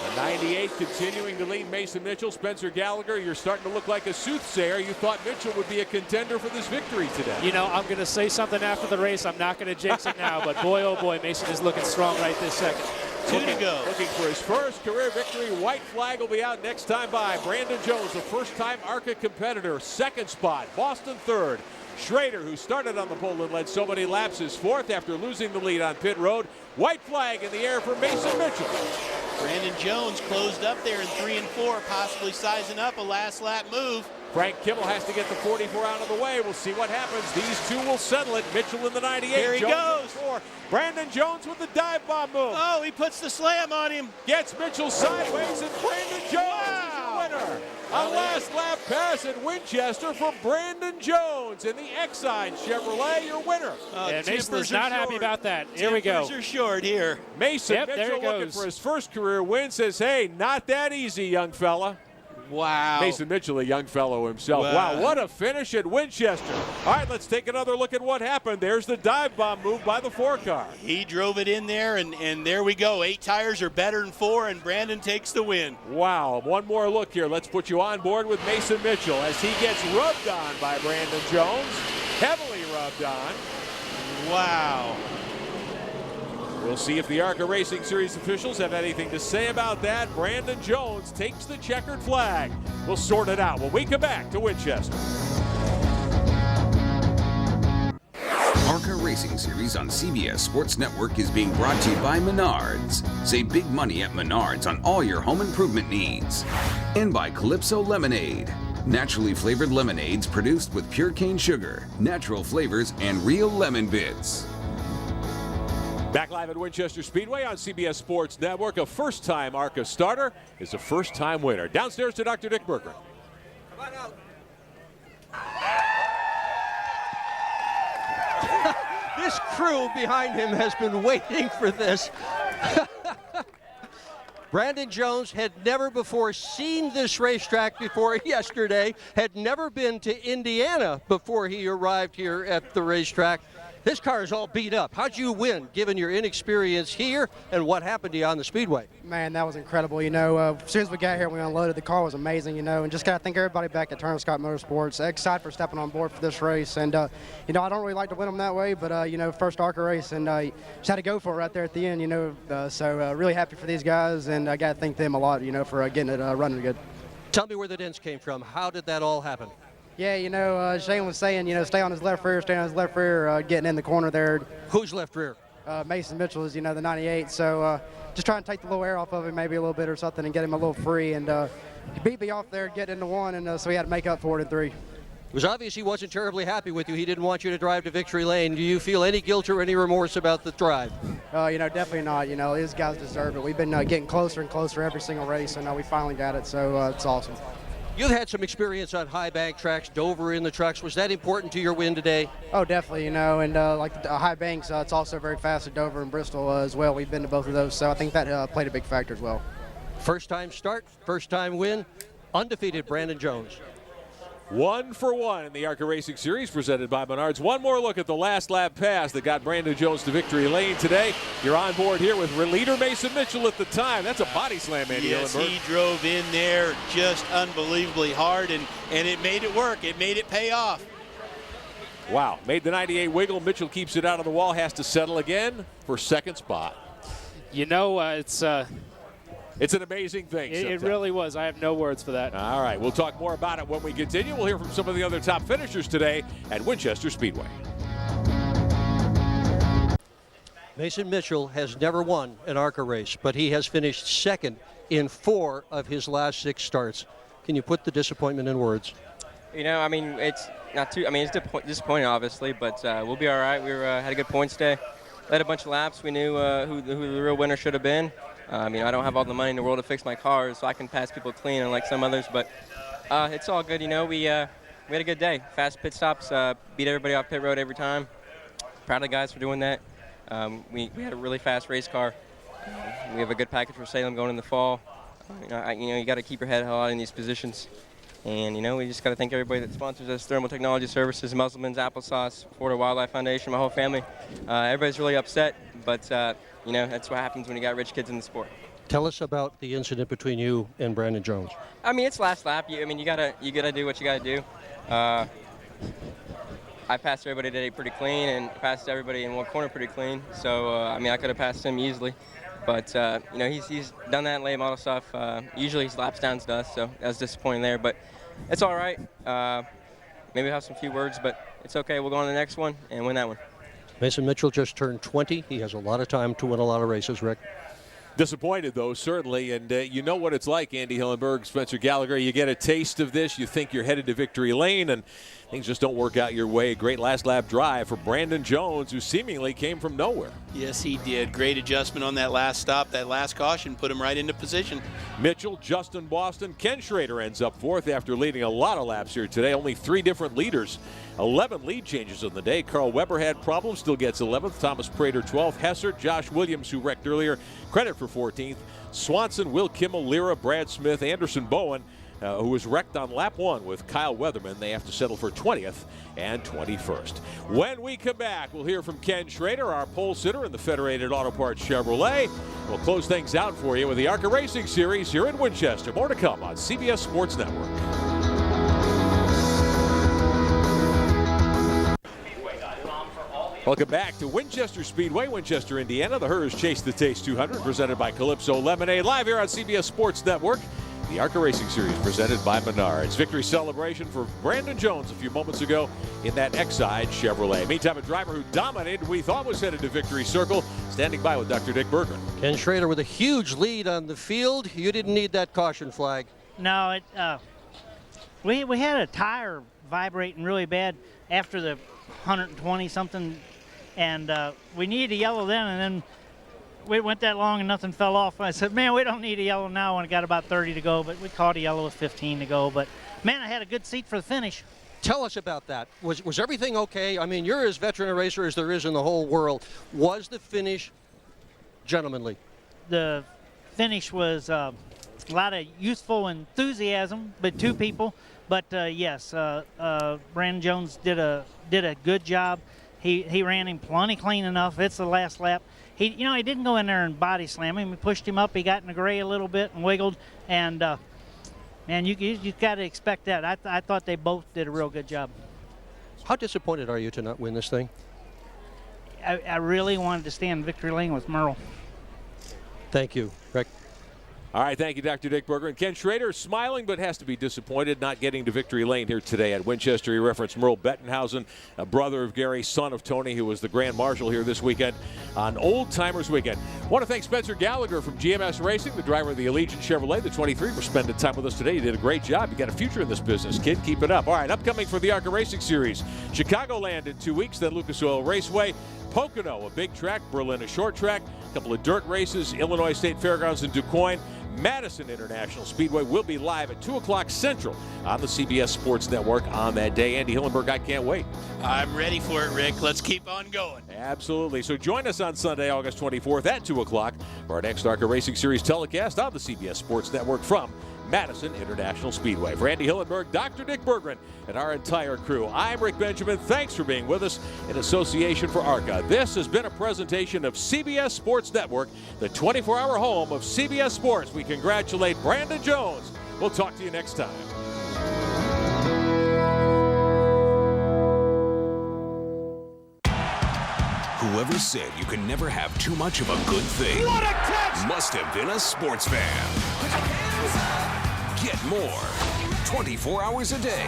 The 98 continuing to lead Mason Mitchell. Spencer Gallagher, you're starting to look like a soothsayer. You thought Mitchell would be a contender for this victory today. I'm going to say something after the race. I'm not going to jinx it now, but boy, oh boy, Mason is looking strong right this second. 2 to go. Looking for his first career victory. White flag will be out next time by. Brandon Jones, a first-time ARCA competitor, 2nd spot. Boston 3rd. Schrader, who started on the pole and led so many laps, is 4th after losing the lead on pit road. White flag in the air for Mason Mitchell. Brandon Jones closed up there in 3 and 4, possibly sizing up a last lap move. Frank Kimmel has to get the 44 out of the way. We'll see what happens. These 2 will settle it. Mitchell in the 98. Here he Jones goes. 4. Brandon Jones with the dive bomb move. Oh, he puts the slam on him. Gets Mitchell sideways, and Brandon Jones is the winner. A last lap pass at Winchester for Brandon Jones in the Exide Chevrolet, your winner. And Mason is not happy about that. Here we go. Timbers are short here. Mason Mitchell looking for his first career win, says, hey, not that easy, young fella. Wow. Mason Mitchell, a young fellow himself. Wow, what a finish at Winchester. All right, let's take another look at what happened. There's the dive bomb move by the 4-car. He drove it in there, and there we go. 8 tires are better than 4, and Brandon takes the win. Wow, one more look here. Let's put you on board with Mason Mitchell as he gets rubbed on by Brandon Jones. Heavily rubbed on. Wow. We'll see if the ARCA Racing Series officials have anything to say about that. Brandon Jones takes the checkered flag. We'll sort it out when we come back to Winchester. ARCA Racing Series on CBS Sports Network is being brought to you by Menards. Save big money at Menards on all your home improvement needs. And by Calypso Lemonade. Naturally flavored lemonades produced with pure cane sugar, natural flavors, and real lemon bits. Back live at Winchester Speedway on CBS Sports Network. A first-time ARCA starter is a first-time winner. Downstairs to Dr. Dick Bergeron. This crew behind him has been waiting for this. Brandon Jones had never before seen this racetrack before yesterday, had never been to Indiana before he arrived here at the racetrack. This car is all beat up. How'd you win, given your inexperience here and what happened to you on the speedway? Man, that was incredible. You know, as soon as we got here, we unloaded. The car was amazing, you know, and just got to thank everybody back at Turner Scott Motorsports. Excited for stepping on board for this race. And, you know, I don't really like to win them that way, but, you know, first ARCA race, and just had to go for it right there at the end, you know. So really happy for these guys, and I got to thank them a lot, you know, for getting it running good. Tell me where the dents came from. How did that all happen? Yeah, you know, Shane was saying, you know, stay on his left rear, getting in the corner there. Who's left rear? Mason Mitchell is, you know, the 98. So just trying to take the little air off of him maybe a little bit or something and get him a little free. And he beat me off there, getting into 1, and so he had to make up for it in 3. It was obvious he wasn't terribly happy with you. He didn't want you to drive to victory lane. Do you feel any guilt or any remorse about the drive? You know, definitely not. You know, these guys deserve it. We've been getting closer and closer every single race, and we finally got it. So it's awesome. You've had some experience on high bank tracks, Dover in the trucks. Was that important to your win today? Oh, definitely, you know, and like the high banks, it's also very fast at Dover and Bristol as well. We've been to both of those, so I think that played a big factor as well. First time start, first time win, undefeated Brandon Jones. 1 for 1 in the ARCA Racing Series presented by Menards. One more look at the last lap pass that got Brandon Jones to victory lane today. You're on board here with leader Mason Mitchell at the time. That's a body slam, Andy Yes, Hillenberg. he drove in there just unbelievably hard, and it made it work. It made it pay off. Wow, made the 98 wiggle. Mitchell keeps it out of the wall, has to settle again for second spot. You know, it's an amazing thing. It really was. I have no words for that. All right, we'll talk more about it when we continue. We'll hear from some of the other top finishers today at Winchester Speedway. Mason Mitchell has never won an ARCA race, but he has finished second in 4 of his last 6 starts. Can you put the disappointment in words? You know, I mean, it's not too. I mean, it's disappointing, obviously, but we'll be all right. We had a good points day. Led a bunch of laps. We knew who the real winner should have been. I mean, I don't have all the money in the world to fix my cars, so I can pass people clean, unlike some others. But it's all good, you know. We had a good day. Fast pit stops, beat everybody off pit road every time. Proud of the guys for doing that. We had a really fast race car. We have a good package for Salem going in the fall. You got to keep your head held in these positions. And, you know, we just got to thank everybody that sponsors us, Thermal Technology Services, Musselman's, Applesauce, Florida Wildlife Foundation, my whole family. Everybody's really upset, but, you know, that's what happens when you got rich kids in the sport. Tell us about the incident between you and Brandon Jones. I mean, it's last lap. I mean, you gotta do what you gotta do. I passed everybody today pretty clean and passed everybody in one corner pretty clean. So, I mean, I could have passed him easily. But, you know, he's done that in late model stuff. Usually he's laps down to us, so that was disappointing there. But it's all right. Maybe we'll have some few words, but it's okay. We'll go on to the next one and win that one. Mason Mitchell just turned 20. He has a lot of time to win a lot of races, Rick. Disappointed, though, certainly. And you know what it's like, Andy Hillenberg, Spencer Gallagher. You get a taste of this. You think you're headed to victory lane, and things just don't work out your way. A great last lap drive for Brandon Jones, who seemingly came from nowhere. Yes, he did. Great adjustment on that last stop. That last caution put him right into position. Mitchell, Justin Boston, Ken Schrader ends up 4th after leading a lot of laps here today. Only 3 different leaders. 11 lead changes on the day. Carl Weber had problems, still gets 11th. Thomas Prater 12th. Hessert, Josh Williams, who wrecked earlier, credit for 14th. Swanson, Will Kimmel, Lira, Brad Smith, Anderson Bowen, who was wrecked on lap 1 with Kyle Weatherman. They have to settle for 20th and 21st. When we come back, we'll hear from Ken Schrader, our pole sitter in the Federated Auto Parts Chevrolet. We'll close things out for you with the ARCA Racing Series here in Winchester. More to come on CBS Sports Network. Welcome back to Winchester Speedway, Winchester, Indiana. The Herr's Chase the Taste 200, presented by Calypso Lemonade, live here on CBS Sports Network. The ARCA Racing Series presented by Menards. Victory celebration for Brandon Jones a few moments ago in that Exide Chevrolet. Meantime, a driver who dominated, we thought was headed to victory circle, standing by with Dr. Dick Berggren. Ken Schrader with a huge lead on the field. You didn't need that caution flag. No, we had a tire vibrating really bad after the 120 something, and we needed a yellow then, and then we went that long and nothing fell off. I said, man, we don't need a yellow now when it got about 30 to go, but we caught a yellow with 15 to go. But man, I had a good seat for the finish. Tell us about that. Was everything okay? I mean, you're as veteran a racer as there is in the whole world. Was the finish gentlemanly? The finish was a lot of youthful enthusiasm by two people, but yes, Brandon Jones did a good job. He ran him plenty clean enough. It's the last lap. He didn't go in there and body slam him. We pushed him up. He got in the gray a little bit and wiggled. And man, you got to expect that. I thought they both did a real good job. How disappointed are you to not win this thing? I really wanted to stay in victory lane with Merle. Thank you, Rick. All right, thank you, Dr. Dick Berggren. Ken Schrader smiling, but has to be disappointed not getting to victory lane here today at Winchester. He referenced Merle Bettenhausen, a brother of Gary, son of Tony, who was the Grand Marshal here this weekend on Old Timers Weekend. I want to thank Spencer Gallagher from GMS Racing, the driver of the Allegiant Chevrolet, the 23, for spending time with us today. You did a great job. You got a future in this business, kid. Keep it up. All right, upcoming for the ARCA Racing Series, Chicagoland in 2 weeks, then Lucas Oil Raceway, Pocono, a big track, Berlin, a short track, a couple of dirt races, Illinois State Fairgrounds in DuQuoin. Madison International Speedway will be live at 2 o'clock Central on the CBS Sports Network on that day. Andy Hillenberg, I can't wait. I'm ready for it, Rick. Let's keep on going. Absolutely. So join us on Sunday, August 24th at 2 o'clock for our next ARCA Racing Series telecast on the CBS Sports Network from Madison International Speedway. For Andy Hillenberg, Dr. Dick Berggren, and our entire crew, I'm Rick Benjamin. Thanks for being with us in association for ARCA. This has been a presentation of CBS Sports Network, the 24-hour home of CBS Sports. We congratulate Brandon Jones. We'll talk to you next time. Whoever said you can never have too much of a good thing What a catch! must have been a sports fan. Get more 24 hours a day.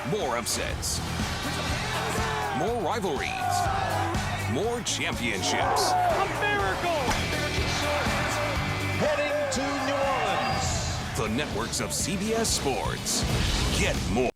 More upsets. More rivalries. More championships. A miracle! Heading to New Orleans. The networks of CBS Sports. Get more.